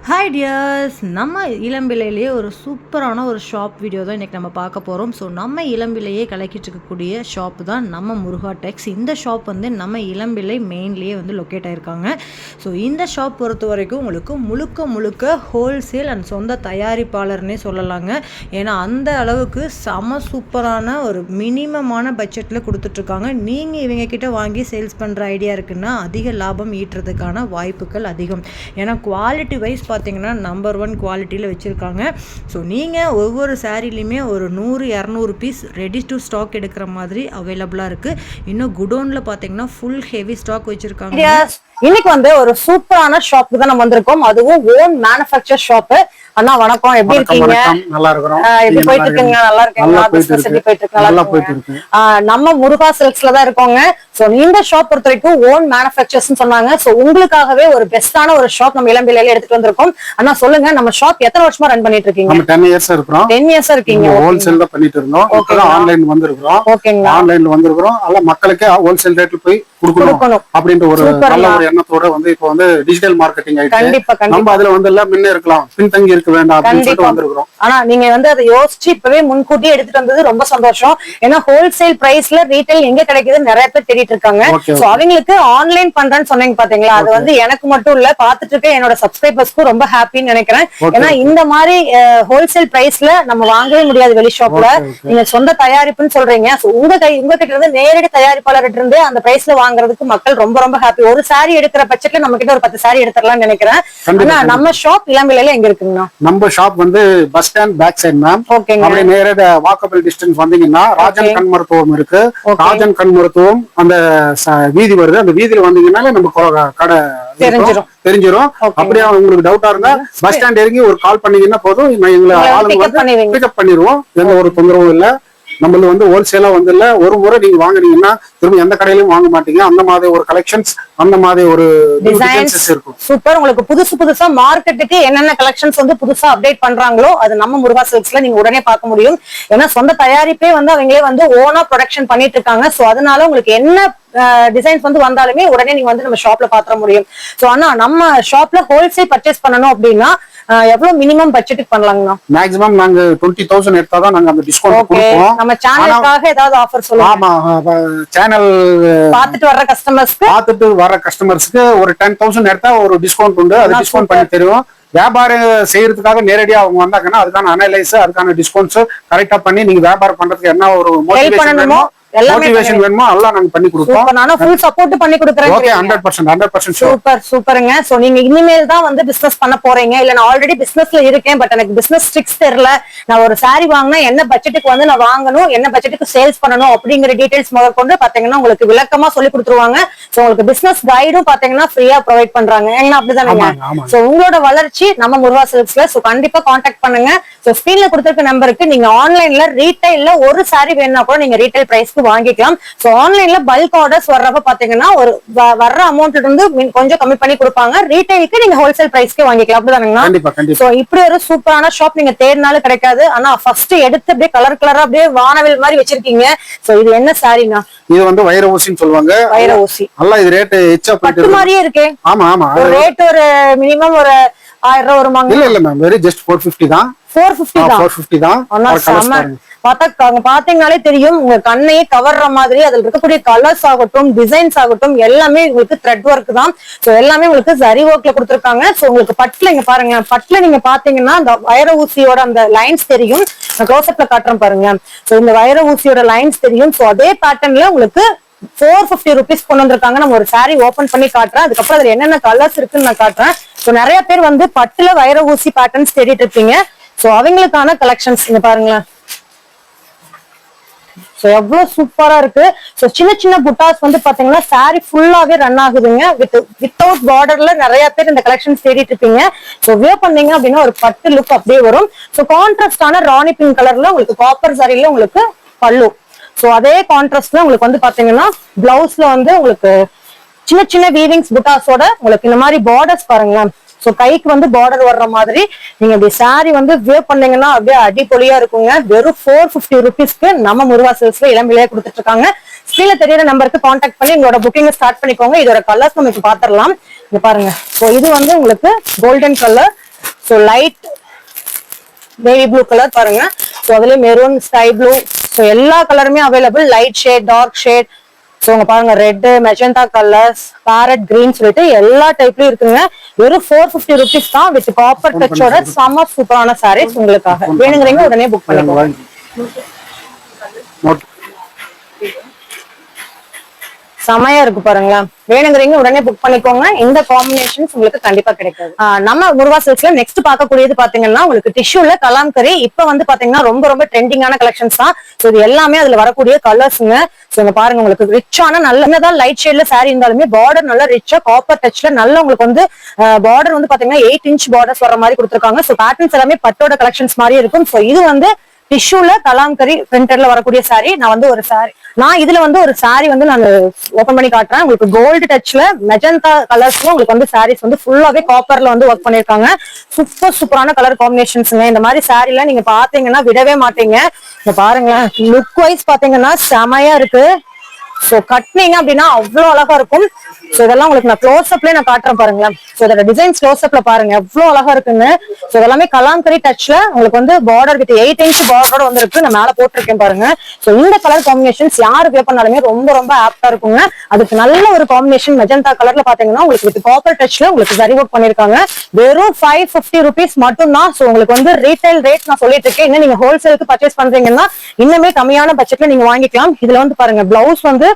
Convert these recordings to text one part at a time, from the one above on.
Hi tears, நம்ம இளம்பிள்ளையிலேயே ஒரு சூப்பரான ஒரு ஷாப் வீடியோ தான் இன்றைக்கி நம்ம பார்க்க போகிறோம். ஸோ நம்ம இளம்பிள்ளையே கலக்கிட்டு இருக்கக்கூடிய ஷாப் தான் நம்ம முருகா டெக்ஸ். இந்த ஷாப் வந்து நம்ம இளம்பிள்ளை மெயின்லேயே வந்து லொக்கேட் ஆகிருக்காங்க. ஸோ இந்த ஷாப் பொறுத்த வரைக்கும் உங்களுக்கு முழுக்க ஹோல்சேல் அண்ட் சொந்த தயாரிப்பாளர்னே சொல்லலாங்க. ஏன்னா அந்த அளவுக்கு செம சூப்பரான ஒரு மினிமமான பட்ஜெட்டில் கொடுத்துட்ருக்காங்க. நீங்கள் இவங்கக்கிட்ட வாங்கி சேல்ஸ் பண்ணுற ஐடியா இருக்குன்னா அதிக லாபம் ஈட்டுறதுக்கான வாய்ப்புகள் அதிகம். ஏன்னா குவாலிட்டி வைஸ் பார்த்தீங்கன்னா நம்பர் 1 குவாலிட்டியில் வச்சுருக்காங்க. ஸோ நீங்கள் ஒவ்வொரு சாரீலையுமே ஒரு 100-200 பீஸ் ரெடி டு ஸ்டாக் எடுக்கிற மாதிரி அவைலபிளாக இருக்குது. இன்னும் குடோனில் பார்த்தீங்கன்னா ஃபுல் ஹெவி ஸ்டாக் வச்சுருக்காங்க. இன்னைக்கு வந்து ஒரு சூப்பரான ஷாப்புக்கு தான் நம்ம வந்திருக்கோம். அதுவும் ஓன் மேனுஃபேக்சர் ஷாப்பு. அண்ணா வணக்கம், எப்படி இருக்கீங்க? நல்லா இருக்கிறோம். எப்படி போயிட்டு இருக்கீங்க? நல்லா இருக்கீங்களா? பிசினஸ் எப்படி போயிட்டு இருக்கு? நல்லா போயிட்டு இருக்கு. நம்ம முருகா சில்க்ஸ்ல தான் இருக்கோங்க. சோ இந்த ஷாப் பொறுத்த வரைக்கும் ஓன் மேனுஃபேக்சர்ஸ் சொன்னாங்க. சோ உங்களுக்காகவே ஒரு பெஸ்டான ஒரு ஷாப் நம்ம இளம்பிள்ளையில எடுத்துட்டு வந்திருக்கோம். அண்ணா சொல்லுங்க, நம்ம ஷாப் எத்தனை வருஷமா ரன் பண்ணிட்டு இருக்கீங்க? நம்ம 10 இயர்ஸ் இருக்கிறோம். 10 இயர்ஸ் இருக்கீங்க. ஹோல்சேல் தான் பண்ணிட்டு இருந்தோம். இப்போ ஆன்லைன் வந்திருக்கிறோம். ஓகேங்களா? ஆன்லைன்ல வந்திருக்கிறோம். அல்ல மக்களுக்கு ஹோல்சேல் ரேட்ல போய் கொடுக்கணும் அப்படின்ற ஒரு நல்ல ஒரு எண்ணத்தோட வந்து இப்போ வந்து டிஜிட்டல் மார்க்கெட்டிங் ஆயிடுச்சு. நம்ம அதுல வந்து எல்லாம் முன்ன இருக்கலாம், பின்தங்கி இருக்க வேண்டாம் அப்படின்னு சொல்லிட்டு வந்திருக்கிறோம். ஆனா நீங்க வந்து அதை யோசிச்சு இப்பவே முன்கூட்டியே எடுத்துட்டு வந்தது ரொம்ப சந்தோஷம். ஏன்னா ஹோல்சேல் பிரைஸ்ல ரீட்டைல் எங்க கிடைக்குதுன்னு நிறைய பேர் தேடிட்டு இருக்காங்க. சோ அவங்களுக்கு ஆன்லைன் பண்றேன்னு சொன்னீங்க பாத்தீங்களா, அது வந்து எனக்கு மட்டும் இல்ல, பாத்துட்டு இருக்க என்னோட சப்ஸ்கிரைபர்ஸ்க்கும் ரொம்ப ஹாப்பின்னு நினைக்கிறேன். ஏன்னா இந்த மாதிரி ஹோல்சேல் பிரைஸ்ல நம்ம வாங்கவே முடியாது வெளி ஷாப்ல. நீங்க சொந்த தயாரிப்புன்னு சொல்றீங்க. உங்க கிட்ட இருந்து நேரடி தயாரிப்பாளர்கிட்ட இருந்து அந்த பிரைஸ்ல வாங்குறதுக்கு மக்கள் ரொம்ப ரொம்ப ஹாப்பி. ஒரு சாரி எடுக்கிற பட்சத்துல நம்ம கிட்ட ஒரு 10 சாரி எடுத்துடலாம்னு நினைக்கிறேன். ஆனா நம்ம ஷாப் இளம்பிள்ளையில எங்க இருக்குங்கண்ணா? நம்ம ஷாப் வந்து bus stand back side ma'am. அப்படியே நேரா வாக்கபிள் டிஸ்டன்ஸ் வந்தீங்கன்னா ராஜன் கண் மருத்துவம் இருக்கு. ராஜன் கண் மருத்துவம் அந்த வீதி வருது. அந்த வீதியில வந்தீங்கன்னா நம்ம கடை தெரிஞ்சிடும். அப்படியே உங்களுக்கு டவுட்டா இருந்தா பஸ் ஸ்டாண்ட் இறங்கி ஒரு கால் பண்ணீங்கன்னா போதும், எங்களை ஆளுங்க வந்து பிக்கப் பண்ணிடுவோம். எந்த ஒரு தொந்தரவும் இல்ல. நம்மள வந்து ஹோல்சேலா வந்து இல்ல, ஒரு முறை நீங்க வாங்குனீங்கன்னா திரும்ப எந்த கடையிலும் வாங்க மாட்டீங்க. அந்த மாதிரி ஒரு கலெக்ஷன்ஸ், அந்த மாதிரி ஒரு டிசைன்ஸ் இருக்கும். சூப்பர். உங்களுக்கு புதுசா மார்க்கெட்டுக்கு என்னென்ன கலெக்ஷன்ஸ் வந்து புதுசா அப்டேட் பண்றாங்களோ அது நம்ம முருகா சில்க்ஸ்ல நீங்க உடனே பார்க்க முடியும். ஏன்னா சொந்த தயாரிப்பே வந்து அவங்களே வந்து ஓனா ப்ரொடக்ஷன் பண்ணிட்டு இருக்காங்க. சோ அதனால உங்களுக்கு என்ன டிசைன்ஸ் வந்து வந்தாலுமே உடனே நீங்க வந்து நம்ம ஷாப்ல பாத்திர முடியும். சோ ஆனா நம்ம ஷாப்ல ஹோல்சேல் பர்ச்சேஸ் பண்ணணும் அப்படின்னா எவ்வளவு மினிமம் பட்ஜெட்டுக்கு பண்ணலாங்கண்ணா? மேக்ஸிமம் நாங்க 20,000 எடுத்தாதான் நாங்க அந்த டிஸ்கவுண்ட் கொடுப்போம். நம்ம சேனலுக்காக ஏதாவது ஆஃபர் சொல்லுங்க. ஆமா, சேனல் பாத்துட்டு வர்ற கஸ்டமர்ஸ்க்கு ஒரு 10,000 எடுத்தா ஒரு டிஸ்கவுண்ட் உண்டு. அது டிஸ்கவுண்ட் பண்ணி தருவோம். வியாபாரம் செய்யறதுக்காக நேரடியா அவங்க வந்தாங்கன்னா அதுக்கான அனலைஸ், அதுக்கான டிஸ்கவுண்ட்ஸ் கரெக்டா பண்ணி நீங்க வியாபாரம் பண்றதுக்கு என்ன ஒரு மோட்டிவேஷன் வேணுமோ எல்லாம் நாங்க பண்ணி கொடுப்போம். நானும் ஃபுல் சப்போர்ட் பண்ணி கொடுக்குறேன். 100% சூப்பருங்க. சோ நீங்க இனிமேல் தான் வந்து பிசினஸ் பண்ண போறீங்க. இல்ல நான் ஆல்ரெடி பிசினஸ்ல இருக்கேன், பட் எனக்கு பிசினஸ் ட்ரிக்ஸ் தெரியல, நான் ஒரு சாரி வாங்கினா என்ன பட்ஜெட்டுக்கு வந்து நான் வாங்கணும், என்ன பட்ஜெட்டுக்கு சேல்ஸ் பண்ணணும் அப்படிங்கிற டீடைல்ஸ் முதற்கொண்டு பாத்தீங்கன்னா உங்களுக்கு விளக்கமா சொல்லி கொடுத்துருவாங்க. சோ உங்களுக்கு பிசினஸ் கைடும் பாத்தீங்கன்னா ஃப்ரீயா ப்ரொவைட் பண்றாங்க. ஏன்னா அப்படிதானே? சோ உங்களோட வளர்ச்சி நம்ம முருகா சில்க்ஸ்ல. சோ கண்டிப்பா கான்டாக்ட் பண்ணுங்க. சோ ஸ்கிரீன்ல கொடுத்திருக்க நம்பருக்கு நீங்க ஆன்லைன்ல ரீட்டைல்ல ஒரு சாரி வேணும்னா கூட நீங்க ரீட்டைல் பிரைஸ்க்கு வாங்கிக்கலாம். சோ ஆன்லைன்ல பல்க் ஆர்டர்ஸ் வர்றப்ப பாத்தீங்கன்னா ஒரு வர்ற அமௌண்ட்ல இருந்து கொஞ்சம் கம்மி பண்ணி கொடுப்பாங்க. ரீட்டைலுக்கு நீங்க ஹோல்சேல் பிரைஸ்க்கு வாங்கிக்கலாம். அப்படிதானுங்களா? சோ இப்படி ஒரு சூப்பரான ஷாப் நீங்க தேடினாலும் கிடைக்காது. ஆனா ஃபர்ஸ்ட் எடுத்து அப்படியே கலர் கலரா அப்படியே வானவில் மாதிரி வச்சிருக்கீங்க. சோ இது என்ன சாரினா? இது வந்து வைர ஊசின்னு சொல்லுவாங்க. வைர ஊசி. நல்லா இது ரேட் எச்சா பட்டு மாதிரியே இருக்கு. ஆமா. ரேட் ஒரு மினிமம் ஒரு 1000 ரூபாய் வருமாங்க? இல்ல மேம், வெரி ஜஸ்ட் 450 தான். 450 தான். பாத்தீங்கன்னாலே தெரியும், உங்க கண்ணையே கவர்ற மாதிரி அதுல இருக்கக்கூடிய கலர்ஸ் ஆகட்டும், டிசைன்ஸ் ஆகட்டும், எல்லாமே உங்களுக்கு த்ரெட் ஒர்க் தான். சோ எல்லாமே உங்களுக்கு ஜரி ஒர்க்ல கொடுத்துருக்காங்க. சோ உங்களுக்கு பட்டுல இங்க பாருங்க, பட்டுல நீங்க பாத்தீங்கன்னா அந்த வைர ஊசியோட அந்த லைன்ஸ் தெரியும். நான் க்ளோஸ்அப்ல காட்டுறேன் பாருங்க. சோ இந்த வைர ஊசியோட லைன்ஸ் தெரியும். சோ அதே பேட்டர்ன்ல உங்களுக்கு 450 rupees கொண்டு வந்திருக்காங்க. நம்ம ஒரு சாரி ஓபன் பண்ணி காட்டுறேன். அதுக்கப்புறம் அதுல என்னென்ன கலர்ஸ் இருக்குன்னு நான் காட்டுறேன். சோ நிறைய பேர் வந்து பட்டுல வைர ஊசி பேட்டர்ன்ஸ் தேடிட்டு இருப்பீங்க. சோ அவங்களுக்கான கலெக்ஷன்ஸ் இங்க பாருங்களேன். சோ எவ்வளவு சூப்பரா இருக்கு. சோ சின்ன புட்டாஸ் வந்து பாத்தீங்கன்னா சாரி ஃபுல்லாவே ரன் ஆகுதுங்க. வித்தவுட் பார்டர்ல நிறைய பேர் இந்த கலெக்ஷன்ஸ் தேடிட்டு இருப்பீங்க. சோ வியர் பண்ணீங்க அப்படின்னா ஒரு பட்டு லுக் அப்படியே வரும். சோ கான்ட்ராஸ்டான ராணி பிங்க் கலர்ல உங்களுக்கு காப்பர் சாரியில உங்களுக்கு பல்லு. சோ அதே கான்ட்ராஸ்ட்ல உங்களுக்கு வந்து பாத்தீங்கன்னா பிளவுஸ்ல வந்து உங்களுக்கு சின்ன வீவிங்ஸ் புட்டாஸோட உங்களுக்கு இந்த மாதிரி பார்டர்ஸ் பாருங்க. சோ கைக்கு வந்து பார்டர் வர்ற மாதிரி நீங்க இப்படி சாரி வந்து வியர் பண்ணீங்கன்னா அப்படியே அடிப்பொலியா இருக்குங்க. வெறும் 450 rupeesக்கு நம்ம முருகா சில்க்ஸ்ல இளம்பிள்ளையா கொடுத்துட்டு இருக்காங்க. ஸ்கிரீன்ல தெரியற நம்பருக்கு கான்டாக்ட் பண்ணி உங்களோட புக்கிங் ஸ்டார்ட் பண்ணிக்கோங்க. இதோட கலர்ஸ் நம்ம இப்ப பாத்திரலாம். இங்க பாருங்க. சோ இது வந்து உங்களுக்கு golden colour, so light baby blue colour பாருங்க. ஸோ அதுல மெரூன், ஸ்கை ப்ளூ, ஸோ எல்லா கலருமே available. Light shade, dark shade, so உங்க பாருங்க red, magenta colours, parrot green சொல்லிட்டு எல்லா டைப்லயும் இருக்குங்க. வெறும் 450 rupees தான் வித் காப்பர் டச்சோட செம்ம சூப்பரான சாரீஸ் உங்களுக்காக. வேணுங்கிறீங்க உடனே புக் பண்ணிக்கோங்க. செமையா இருக்கு பாருங்களேன். வேணுங்கிறீங்க உடனே புக் பண்ணிக்கோங்க. இந்த காம்பினேஷன்ஸ் உங்களுக்கு கண்டிப்பா கிடைக்காது. நம்ம முருகா சில்க்ஸ்ல நெக்ஸ்ட் பார்க்கக்கூடியது பாத்தீங்கன்னா உங்களுக்கு டிஷ்யூல கலாம்கரி. இப்ப வந்து பாத்தீங்கன்னா ரொம்ப ரொம்ப ட்ரெண்டிங்கான கலெக்ஷன்ஸ் தான். இது எல்லாமே அதுல வரக்கூடிய கலர்ஸ்ங்க. பாருங்க உங்களுக்கு ரிச்சான நல்லதான் லைட் ஷேட்ல சாரி இருந்தாலுமே பார்டர் நல்லா ரிச்சா காப்பர் டச்ல நல்ல உங்களுக்கு வந்து பார்டர் வந்து பாத்தீங்கன்னா 8 inch பார்டர்ஸ் வர மாதிரி கொடுத்துருக்காங்க. சோ பேட்டர்ன்ஸ் எல்லாமே பட்டோட கலெக்ஷன்ஸ் மாதிரி இருக்கும். சோ இது வந்து டிஷ்யூல கலாம்கரி பிரிண்டர்ல வரக்கூடிய சாரி. நான் இதுல வந்து ஒரு சாரி வந்து நான் ஓபன் பண்ணி காட்டுறேன். உங்களுக்கு கோல்டு டச்ல மெஜந்தா கலர்ஸ்ல உங்களுக்கு வந்து சாரீஸ் வந்து ஃபுல்லாவே காப்பர்ல வந்து ஒர்க் பண்ணிருக்காங்க. சூப்பரான கலர் காம்பினேஷன்ஸ்ங்க. இந்த மாதிரி சாரி எல்லாம் நீங்க பாத்தீங்கன்னா விடவே மாட்டீங்க. இங்க பாருங்களேன், லுக் வைஸ் பாத்தீங்கன்னா செமையா இருக்கு. சோ கட்டினீங்க அப்படின்னா அவ்வளவு அழகா இருக்கும். சோ இதெல்லாம் உங்களுக்கு நான் க்ளோஸ் அப்லயே நான் காட்டுறேன் பாருங்களேன். சோ இதோட டிசைன்ஸ் க்ளோஸ் அப்ல பாருங்க எவ்வளவு அழகா இருக்குங்க. சோ இதெல்லாமே கலாம்கரி டச்ல உங்களுக்கு வந்து பார்டர் வித் 8 inch பார்டரோட வந்து இருக்கு. நான் மேல போட்டிருக்கேன் பாருங்க. சோ இந்த கலர் காம்பினேஷன்ஸ் யாரு வே பண்ணாலுமே ரொம்ப ரொம்ப ஆப்டா இருக்குங்க. அதுக்கு நல்ல ஒரு காம்பினேஷன் மெஜந்தா கலர்ல பாத்தீங்கன்னா உங்களுக்கு வித் காப்பர் டச்ல உங்களுக்கு சரி ஒர்க் பண்ணிருக்காங்க. வெறும் 550 rupees மட்டும் தான். சோ உங்களுக்கு வந்து ரீட்டைல் ரேட் நான் சொல்லிட்டு இருக்கேன். இன்னும் நீங்க ஹோல்சேலுக்கு பர்ச்சேஸ் பண்றீங்கன்னா இன்னுமே கம்மியான பட்ஜெட்ல நீங்க வாங்கிக்கலாம். இதுல வந்து பாருங்க பிளவுஸ் வந்து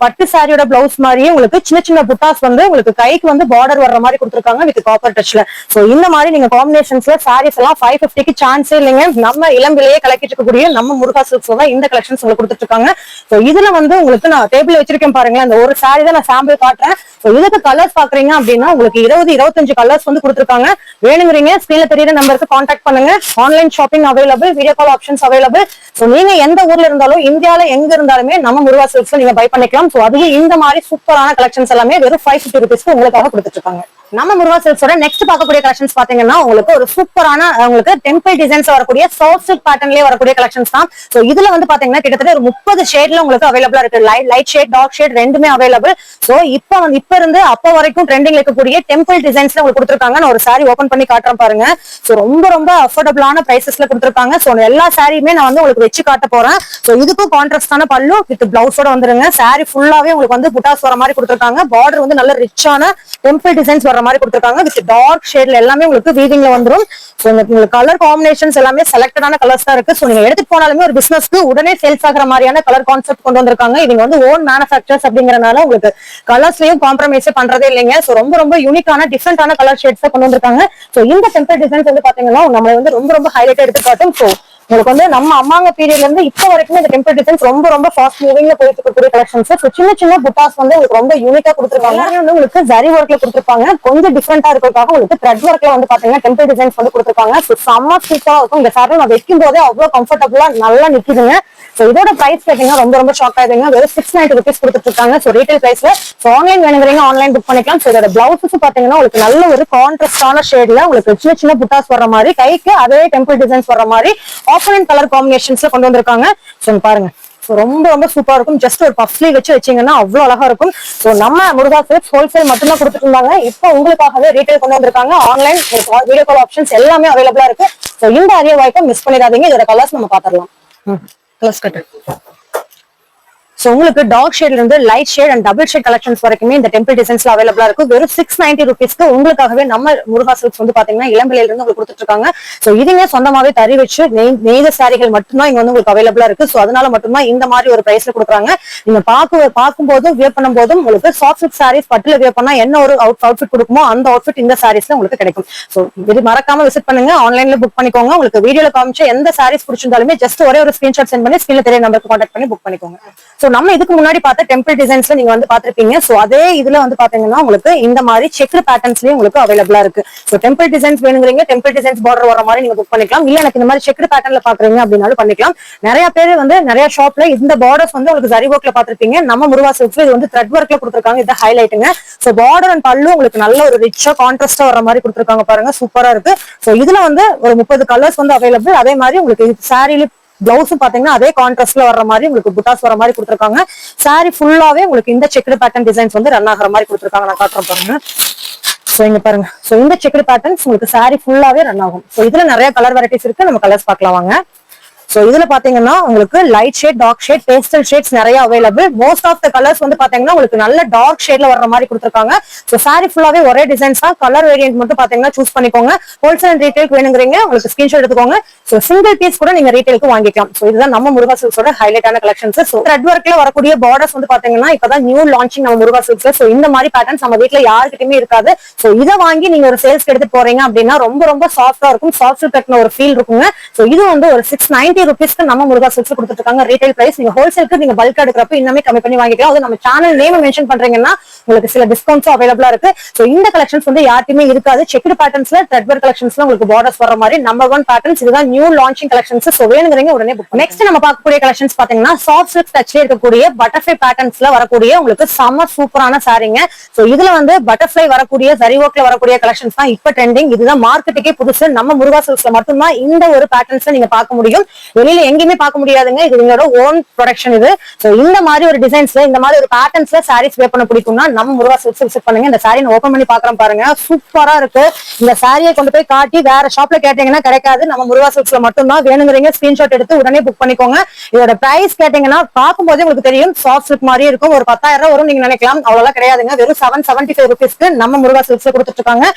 பட்டு சாரியோட பிளவுஸ் மாதிரியே உங்களுக்கு சின்ன சின்ன புட்டாஸ் வந்து உங்களுக்கு கைக்கு வந்து பார்டர் வர்ற மாதிரி கொடுத்துருக்காங்க வித் காப்பர் டச்ல. சோ இந்த மாதிரி நீங்க காம்பினேஷன்ஸ்ல சாரீஸ் எல்லாம் 550க்கு சான்ஸே இல்லைங்க. நம்ம இளம்பிலேயே கலக்கிட்டு இருக்கக்கூடிய நம்ம முருகா சில்க்ஸ்ல தான் இந்த கலெக்ஷன்ஸ் உங்களுக்கு கொடுத்துட்டு இருக்காங்க. சோ இதுல வந்து உங்களுக்கு நான் டேபிள் வச்சிருக்கேன் பாருங்களேன். அந்த ஒரு சாரி தான் நான் சாம்பிள் காட்டுறேன். சோ இதுக்கு கலர்ஸ் பாக்குறீங்க அப்படின்னா உங்களுக்கு 20-25 கலர்ஸ் வந்து கொடுத்துருக்காங்க. வேணுங்கிறீங்க ஸ்கிரீன்ல தெரியுற நம்பருக்கு கான்டாக்ட் பண்ணுங்க. Online shopping available, video call options available. So நீங்க எந்த ஊர்ல இருந்தாலும் இந்தியால எங்க இருந்தாலுமே நம்ம முருகா சில்க்ஸ்ல நீங்க பை பண்ணிக்கலாம். சோ அதுவும் இந்த மாதிரி சூப்பரான கலெக்ஷன்ஸ் எல்லாமே வெறும் 550 rupeesக்கு உங்களுக்காக கொடுத்துட்டு இருக்காங்க. நம்ம முருகா சில்க்ஸோட நெக்ஸ்ட் பார்க்கக்கூடிய கலெக்ஷன்ஸ் பாத்தீங்கன்னா உங்களுக்கு ஒரு சூப்பரான உங்களுக்கு டெம்பிள் டிசைன்ஸ் வரக்கூடிய சாஃப்ட் சில்க் பேட்டர்ன்லயே வரக்கூடிய கலெக்ஷன்ஸ் தான். சோ இதுல வந்து பாத்தீங்கன்னா கிட்டத்தட்ட ஒரு 30 ஷேட்ல உங்களுக்கு அவைலபிளா இருக்கு. லைட் ஷேட், டார்க் ஷேட் ரெண்டுமே அவைலபிள். சோ இப்ப இருந்து அப்ப வரைக்கும் ட்ரெண்டிங்ல இருக்கக்கூடிய டெம்பிள் டிசைன்ஸ்ல உங்களுக்கு கொடுத்துருக்காங்க. நான் ஒரு சாரி ஓபன் பண்ணி காட்டுறேன் பாருங்க. சோ ரொம்ப ரொம்ப அஃபோர்டபிளான பிரைசஸ்ல கொடுத்துருக்காங்க. சோ எல்லா சாரியுமே நான் வந்து உங்களுக்கு வச்சு காட்ட போறேன். சோ இதுக்கும் கான்ட்ராஸ்டான பல்லு வித் பிளவுஸோட வந்துருங்க. சாரி ஃபுல்லாவே உங்களுக்கு வந்து புட்டாஸ் வர மாதிரி கொடுத்துருக்காங்க. பார்டர் வந்து நல்ல ரிச்சான டெம்பிள் டிசைன்ஸ் வர மாதிரி கொடுத்துருக்காங்க. வித் டார்க் ஷேட்ல எல்லாமே உங்களுக்கு வீவிங்ல வந்துரும். உங்களுக்கு கலர் காம்பினேஷன்ஸ் எல்லாமே செலக்டடான கலர்ஸ் தான் இருக்கு. சோ நீங்க எடுத்துட்டு போனாலுமே ஒரு பிசினஸ்க்கு உடனே சேல்ஸ் ஆகிற மாதிரியான கலர் கான்செப்ட் கொண்டு வந்திருக்காங்க. இவங்க வந்து ஓன் மேனுஃபேக்சர்ஸ் அப்படிங்கறனால உங்களுக்கு கலர்ஸ்லயும் காம்ப்ரமைஸ் பண்றதே இல்லைங்க. சோ ரொம்ப ரொம்ப யூனிக்கான டிஃபரெண்டான கலர் ஷேட்ஸ் கொண்டு வந்திருக்காங்க. சோ இந்த டெம்பிள் டிசைன்ஸ் வந்து பாத்தீங்கன்னா நம்ம வந்து ரொம்ப ரொம்ப ஹைலைட் எடுத்து காட்டும். சோ உங்களுக்கு வந்து நம்ம அம்மாங்க பீரியட்ல இருந்து இப்ப வரைக்கும் இந்த டெம்பிள் டிசைன்ஸ் ரொம்ப ரொம்ப ஃபாஸ்ட் மூவிங்ல போயிட்டு இருக்கக்கூடிய கலெக்ஷன்ஸ். சின்ன சின்ன புட்டாஸ் வந்து உங்களுக்கு ரொம்ப யூனிக்கா கொடுத்துருக்காங்க. வந்து உங்களுக்கு ஜரி ஒர்க்ல கொடுத்துருப்பாங்க. கொஞ்சம் டிஃபரெண்டா இருக்கிறதுக்காக உங்களுக்கு த்ரெட் ஒர்க்ல வந்து பாத்தீங்கன்னா டெம்பிள் டிசைன்ஸ் வந்து கொடுத்துருக்காங்க. செம்ம சூப்பரா இருக்கும். இந்த சாரி நான் வைக்கும் போதே அவ்வளவு கம்ஃபர்டபுளா நல்லா நிக்குதுங்க. சோ இதோட பிரைஸ் கேட்டீங்கன்னா ரொம்ப ரொம்ப ஷாக் ஆயிடுங்க. வெறும் 690 rupees கொடுத்துட்டு இருக்காங்க. சோ ரீட்டைல் பிரைஸ்ல. சோ ஆன்லைன் வேணுங்கிறீங்க ஆன்லைன் புக் பண்ணிக்கலாம். சோ இதோட பிளவுஸ் பாத்தீங்கன்னா உங்களுக்கு நல்ல ஒரு கான்ட்ராஸ்டான ஷேட்ல உங்களுக்கு சின்ன சின்ன புட்டாஸ் வர்ற மாதிரி கைக்கு அதே டெம்பிள் டிசைன்ஸ் வர்ற மாதிரி ஆப்போனன்ட் கலர் காம்பினேஷன்ஸ்ல கொண்டு வந்திருக்காங்க. சோ பாருங்க ரொம்ப ரொம்ப சூப்பரா இருக்கும். ஜஸ்ட் ஒரு பஃப் ஸ்லீவ் வச்சு வச்சீங்கன்னா அவ்வளவு அழகா இருக்கும். சோ நம்ம முருகா சில்க்ஸ் ஹோல்சேல் மட்டும்தான் கொடுத்துட்டு இருந்தாங்க. இப்போ உங்களுக்காகவே ரீட்டைல் கொண்டு வந்திருக்காங்க. ஆன்லைன் வீடியோ கால் ஆப்ஷன்ஸ் எல்லாமே அவைலபிளா இருக்கு. சோ இந்த அரிய வாய்ப்பை மிஸ் பண்ணிடாதீங்க. இதோட கலர்ஸ் நம்ம பாத்திரலாம். கலர்ஸ் கட்டு. சோ உங்களுக்கு டார்க் ஷேட்ல இருந்து light shade and double shade collections வரைக்குமே இந்த டெம்பிள் டிசைன்ஸ்ல அவைலபிளா இருக்கு. வெறும் 690 rupeesக்கு உங்களுக்காகவே நம்ம முருகா சில்க்ஸ் வந்து பாத்தீங்கன்னா இளம்பிலையில இருந்து உங்களுக்கு கொடுத்துட்டு இருக்காங்க. சோ இதுங்க சொந்தமாவே தறி வச்சு நெய்த சாரிகள் மட்டும்தான் இங்க வந்து உங்களுக்கு அவைலபிளா இருக்கு. சோ அதனால மட்டும்தான் இந்த மாதிரி ஒரு பிரைஸ்ல கொடுக்குறாங்க. நீங்க பார்க்கும் போதும் வியர் பண்ணும் போதும் உங்களுக்கு சாஃப்ட் சில்க் சாரீஸ் பட்டுல வியர் பண்ணா என்ன ஒரு அவுட்ஃபிட் கொடுக்குமோ அந்த அவுட்ஃபிட் இந்த சாரீஸ்ல உங்களுக்கு கிடைக்கும். சோ இது மறக்காம விசிட் பண்ணுங்க. ஆன்லைன்ல புக் பண்ணிக்கோங்க. உங்களுக்கு வீடியோல காமிச்ச எந்த சாரீஸ் பிடிச்சிருந்தாலுமே ஜஸ்ட் ஒரே ஒரு ஸ்கிரீன்ஷாட் சென்ட் பண்ணி ஸ்கிரீன்ல தெரிய நம்பருக்கு கான்டாக்ட் பண்ணி புக் பண்ணிக்கோங்க. சோ நம்ம இதுக்கு முன்னாடி பார்த்த டெம்பிள் டிசைன்ஸ்ல நீங்க வந்து பாத்திருப்பீங்க. சோ அதே இதுல வந்து பாத்தீங்கன்னா உங்களுக்கு இந்த மாதிரி செக் பேட்டர்ன்ஸ்லயும் உங்களுக்கு அவைலபிளா இருக்கு. சோ டெம்பிள் டிசைன்ஸ் வேணுங்கிறீங்க டெம்பிள் டிசைன்ஸ் பார்டர் வர மாதிரி நீங்க புக் பண்ணிக்கலாம். இல்ல எனக்கு இந்த மாதிரி செக் பேட்டர்ன்ல பாக்குறீங்க அப்படின்னாலும் பண்ணிக்கலாம். நிறைய பேர் வந்து நிறைய ஷாப்ல இந்த பார்டர்ஸ் வந்து உங்களுக்கு ஜரி ஒர்க்ல பாத்திருப்பீங்க. நம்ம முருகா சில்க்ஸ்ல இது வந்து த்ரெட் ஒர்க்ல கொடுத்திருக்காங்க. இது ஹைலைட்டுங்க. சோ பார்டர் அண்ட் பல்லு உங்களுக்கு நல்ல ஒரு ரிச்சா கான்ட்ராஸ்டா வர மாதிரி கொடுத்திருக்காங்க பாருங்க. சூப்பரா இருக்கு. சோ இதுல வந்து ஒரு 30 கலர்ஸ் வந்து அவைலபிள். அதே மாதிரி உங்களுக்கு சாரியில பிளவுஸும் பாத்தீங்கன்னா அதே கான்ட்ராஸ்ட்ல வர்ற மாதிரி உங்களுக்கு புட்டாஸ் வர மாதிரி கொடுத்துருக்காங்க. சாரி ஃபுல்லாவே உங்களுக்கு இந்த செக்டு பேட்டர்ன் டிசைன்ஸ் வந்து ரன் ஆகிற மாதிரி கொடுத்துருக்காங்க. நான் காட்டுறேன் பாருங்க. சோ இங்க பாருங்க. சோ இந்த செக்குடு பேட்டர்ன்ஸ் உங்களுக்கு saree ஃபுல்லாவே ரன் ஆகும். சோ இதுல நிறைய கலர் வெரைட்டிஸ் இருக்கு. நம்ம கலர்ஸ் பார்க்கலாம் வாங்க. சோ இதுல பாத்தீங்கன்னா உங்களுக்கு light shade, dark shade, pastel shades நிறைய available. Most of the colours வந்து பாத்தீங்கன்னா உங்களுக்கு நல்ல டார்க் ஷேட்ல வர்ற மாதிரி கொடுத்துருக்காங்க. சோ saree ஃபுல்லாவே ஒரே டிசைன்ஸ் தான். கலர் வேரியன்ட் மட்டும் பாத்தீங்கன்னா சூஸ் பண்ணிக்கோங்க. ஹோல்சேல் அண்ட் ரீட்டைலுக்கு வேணுங்கிறீங்க உங்களுக்கு ஸ்கிரீன்ஷாட் எடுத்துக்கோங்க. சோ சிங்கிள் பீஸ் கூட நீங்க ரீட்டைலுக்கு வாங்கிக்கலாம். சோ இதுதான் நம்ம முருகா சில்க்ஸோட ஹைலைட்டான கலெக்ஷன்ஸ். சோ த்ரெட் ஒர்க்ல வரக்கூடிய பார்டர்ஸ் வந்து பாத்தீங்கன்னா இப்பதான் நியூ லான்ச்சிங் நம்ம முருகா சில்க்ஸ்ல. சோ இந்த மாதிரி பேட்டர்ன்ஸ் நம்ம வீட்ல யாருக்கிட்டயுமே இருக்காது. சோ இதை வாங்கி நீங்க ஒரு சேல்ஸ்க்கு எடுத்துட்டு போறீங்க அப்படின்னா ரொம்ப ரொம்ப சாஃப்டா இருக்கும். சாஃப்ட் சில்க் கட்டின ஒரு ஃபீல் இருக்குங்க. சோ இது வந்து ஒரு 690 rupeesக்கு நம்ம முருகா சில்க்ஸ் கொடுத்துட்டு இருக்காங்க ரீட்டைல் பிரைஸ். நீங்க ஹோல்சேலுக்கு நீங்க பல்கா எடுக்கிறப்ப இன்னமே கம்மி பண்ணி வாங்கிக்கலாம். அது நம்ம சேனல் நேம் மென்ஷன் பண்றீங்கன்னா உங்களுக்கு சில டிஸ்கவுண்ட்ஸும் அவைலபிளா இருக்கு. சோ இந்த கலெக்ஷன்ஸ் வந்து யாருக்குமே இருக்காது. செக்குடு பேட்டர்ன்ஸ்ல த்ரெட் ஒர்க் கலெக்ஷன்ஸ்ல உங்களுக்கு பார்டர்ஸ் வர மாதிரி நம்பர் 1 பேட்டர்ன்ஸ். இதுதான் நியூ லான்ச்சிங் கலெக்ஷன்ஸ். சோ வேணுங்கிறீங்க உடனே புக். நெக்ஸ்ட் நம்ம பார்க்கக்கூடிய கலெக்ஷன்ஸ் பாத்தீங்கன்னா சாஃப்ட் சில்க் டச்ல இருக்கக்கூடிய பட்டர்ஃப்ளை பேட்டர்ன்ஸ்ல வரக்கூடிய உங்களுக்கு செம சூப்பரான சாரீங்க. சோ இதுல வந்து பட்டர்ஃப்ளை வரக்கூடிய சரி ஒர்க்ல வரக்கூடிய கலெக்ஷன்ஸ் தான் இப்ப ட்ரெண்டிங். இதுதான் மார்க்கெட்டுக்கே புதுசு. நம்ம முருகா சில்க்ஸ்ல மட்டும்தான் இந்த ஒரு பேட்டர்ன்ஸ் நீங்க பார்க்க முடியும். வெளியில எங்கேயுமே பார்க்க முடியாதுங்க. இது உங்களோட ஓன் ப்ரொடக்ஷன் இது. சோ இந்த மாதிரி ஒரு டிசைன்ஸ்ல இந்த மாதிரி ஒரு பேட்டர்ன்ஸ்ல சாரீஸ் வேர் பண்ண பிடிக்கும்னா நம்ம முருகா சில்க்ஸ் விசிட் பண்ணுங்க. இந்த சாரீ ஓபன் பண்ணி பாக்குறேன் பாருங்க. சூப்பரா இருக்கு. இந்த சாரியை கொண்டு போய் காட்டி வேற ஷாப்ல கேட்டீங்கன்னா கிடைக்காது. நம்ம முருகா சில்க்ஸ்ல மட்டும்தான். வேணுங்கிறீங்க ஸ்கிரீன்ஷாட் எடுத்து உடனே புக் பண்ணிக்கோங்க. இதோட பிரைஸ் கேட்டீங்கன்னா பார்க்கும்போதே உங்களுக்கு தெரியும் சாஃப்ட் சில்க் மாதிரி இருக்கும். ஒரு 10,000 வரும் நீங்க நினைக்கலாம். அவ்வளவு கிடையாதுங்க. வெறும் 775 rupeesக்கு நம்ம முருகா சில்க்ஸ்ல கொடுத்துட்டு இருக்காங்க.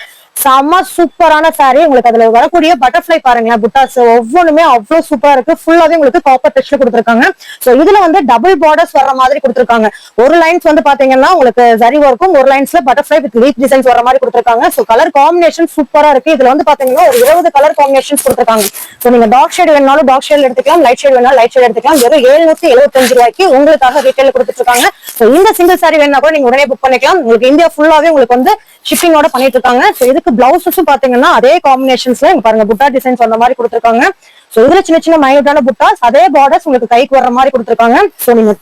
செம்ம சூப்பரான சாரி. உங்களுக்கு அதுல வரக்கூடிய பட்டர்ஃபிளை பாருங்களேன், புட்டாஸ் ஒவ்வொன்றுமே அவ்வளவு சூப்பரா இருக்கு. ஃபுல்லாவே உங்களுக்கு காப்பர் டச்ல கொடுத்துருக்காங்க. சோ இதுல வந்து டபுள் பார்டர்ஸ் வர்ற மாதிரி கொடுத்துருக்காங்க. ஒரு லைன்ஸ் வந்து பாத்தீங்கன்னா உங்களுக்கு ஜரி ஒர்க்கும், ஒரு லைன்ஸ்ல பட்டர்ஃபிளை வித் லீஃப் டிசைன்ஸ் வர மாதிரி கொடுத்துருக்காங்க. சோ கலர் காம்பினேஷன் சூப்பரா இருக்கு. இதுல வந்து பாத்தீங்கன்னா ஒரு 20 கலர் காம்பினேஷன்ஸ் கொடுத்துருக்காங்க. சோ நீங்க டார்க் ஷேட் வேணாலும் டார்க் ஷேட் எடுத்துக்கலாம், லைட் ஷேட் வேணாலும் லைட் ஷேட் எடுத்துக்கலாம். வெறும் 775 ரூபாய்க்கு உங்களுக்காக ரீட்டைல கொடுத்துட்டு இருக்காங்க. சோ இந்த சிங்கிள் சாரி வேணா கூட நீங்க உடனே புக் பண்ணிக்கலாம். உங்களுக்கு இந்தியா ஃபுல்லாவே உங்களுக்கு வந்து ஷிப்பிங்கோட பண்ணிட்டு இருக்காங்க. சோ இதுக்கு பிளவுஸஸும் பாத்தீங்கன்னா அதே காம்பினேஷன்ஸ்ல பாருங்க புட்டா டிசைன்ஸ் அந்த மாதிரி கொடுத்துருக்காங்க. சோ இதுல சின்ன சின்ன மைனூட்டான புட்டாஸ், அதே பார்டர்ஸ் உங்களுக்கு கைக்கு வர்ற மாதிரி கொடுத்துருக்காங்க. சோ நீங்க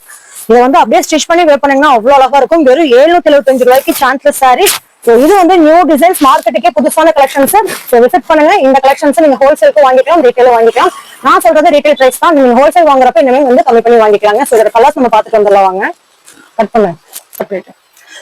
இதை வந்து அப்படியே ஸ்டிச் பண்ணி வேர் பண்ணீங்கன்னா அவ்வளவு அழகா இருக்கும். வெறும் 775 ரூபாய்க்கு சான்ஸ்லெஸ் சாரி. சோ இது வந்து நியூ டிசைன்ஸ், மார்க்கெட்டுக்கே புதுசான கலெக்ஷன்ஸ். சோ விசிட் பண்ணுங்க. இந்த கலெக்ஷன்ஸ் நீங்க ஹோல்சேலுக்கு வாங்கிக்கலாம், ரீட்டைல வாங்கிக்கலாம். நான் சொல்றது ரீட்டைல் பிரைஸ் தான். நீங்க ஹோல்சேல் வாங்குறப்ப இன்னுமே வந்து கம்மி பண்ணி வாங்கிக்கலாங்க. சோ இதோட கலர்ஸ் நம்ம பாத்துட்டு வந்துடலாம் வாங்க. கட் பண்ண செப்பரேட்.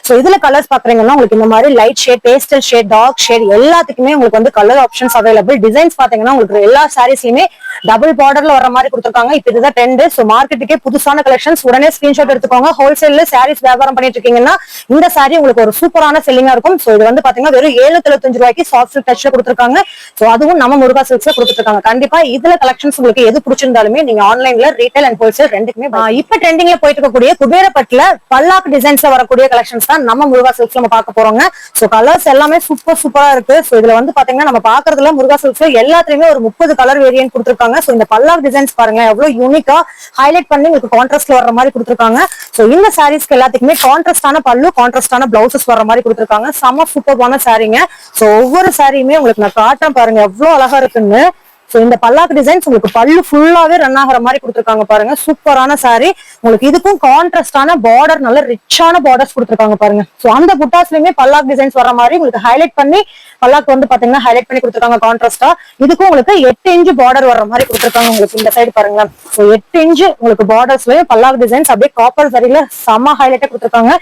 சோ இதுல கலர்ஸ் பாக்குறீங்கன்னா உங்களுக்கு இந்த மாதிரி light shade, pastel shade, dark shade எல்லாத்துக்குமே உங்களுக்கு வந்து கலர் ஆப்ஷன்ஸ் அவைலபிள். டிசைன்ஸ் பாத்தீங்கன்னா உங்களுக்கு எல்லா சாரீஸ்லயுமே டபுள் பார்டர்ல வர மாதிரி கொடுத்துருக்காங்க. இப்ப இதுதான் ட்ரெண்ட். சோ மார்க்கெட்டுக்கே புதுசான கலெக்ஷன்ஸ். உடனே ஸ்கிரீன்ஷாட் எடுத்துக்கோங்க. ஹோல்சேல்ல சாரீஸ் வியாபாரம் பண்ணிட்டு இருக்கீங்கன்னா இந்த சாரி உங்களுக்கு ஒரு சூப்பரான செல்லிங்கா இருக்கும். சோ இது வந்து பாத்தீங்கன்னா வெறும் 775 ரூபாய்க்கு சாஃப்ட் சில்க் டச்ல கொடுத்துருக்காங்க. சோ அதுவும் நம்ம முருகா சில்க்ஸ்ல கொடுத்துருக்காங்க. கண்டிப்பா இதுல கலெக்ஷன்ஸ் உங்களுக்கு எது பிடிச்சிருந்தாலுமே நீங்க ஆன்லைன்ல ரீட்டைல் அண்ட் ஹோல்சேல் ரெண்டுக்குமே இப்ப ட்ரெண்டிங்ல போயிட்டு இருக்கக்கூடிய குபேரப்பட்டுல பல்லாக் டிசைன்ஸ்ல வரக்கூடிய கலெக்ஷன்ஸ் தான் நம்ம முருகா சில்க்ஸ்ல நம்ம பார்க்க போறோங்க. சோ கலர்ஸ் எல்லாமே சூப்பரா இருக்கு. சோ இதுல வந்து பாத்தீங்கன்னா நம்ம பாக்குறதுல முருகா சில்க்ஸ்ல எல்லாத்துலயுமே ஒரு 30 கலர் வேரியன்ட் கொடுத்துருக்காங்க. சோ இந்த பல்லாக் டிசைன்ஸ் பாருங்க எவ்வளவு யூனிக்கா ஹைலைட் பண்ணி உங்களுக்கு கான்ட்ராஸ்ட்ல வர்ற மாதிரி கொடுத்துருக்காங்க. சோ இந்த சாரீஸ்க்கு எல்லாத்துக்குமே கான்ட்ராஸ்டான பல்லு, கான்ட்ராஸ்டான பிளவுசஸ் வர்ற மாதிரி கொடுத்துருக்காங்க. செம சூப்பரான சாரீங்க. சோ ஒவ்வொரு சாரியுமே உங்களுக்கு நான் காட்டுறேன் பாருங்க எவ்வளவு அழகா இருக்குன்னு. சோ இந்த பல்லாக்கு டிசைன்ஸ் உங்களுக்கு பல்லு ஃபுல்லாவே ரன் ஆகிற மாதிரி கொடுத்துருக்காங்க பாருங்க. சூப்பரான சாரி. உங்களுக்கு இதுக்கும் கான்ட்ராஸ்டான பார்டர், நல்ல ரிச்சான பார்டர்ஸ் கொடுத்துருக்காங்க பாருங்க. சோ அந்த புட்டாஸ்லயுமே பல்லாக் டிசைன்ஸ் வர மாதிரி உங்களுக்கு ஹைலைட் பண்ணி பல்லாக்கு வந்து பாத்தீங்கன்னா ஹைலைட் பண்ணி கொடுத்துருக்காங்க கான்ட்ராஸ்டா. இதுக்கும் உங்களுக்கு 8 இன்ச் பார்டர் வர மாதிரி கொடுத்துருக்காங்க. உங்களுக்கு இந்த சைடு பாருங்களேன். சோ 8 இன்ச் உங்களுக்கு பார்டர்ஸ்லயும் பல்லாக் டிசைன்ஸ் அப்படியே காப்பர் சாரியில செம்ம ஹைலைட்டா கொடுத்துருக்காங்க.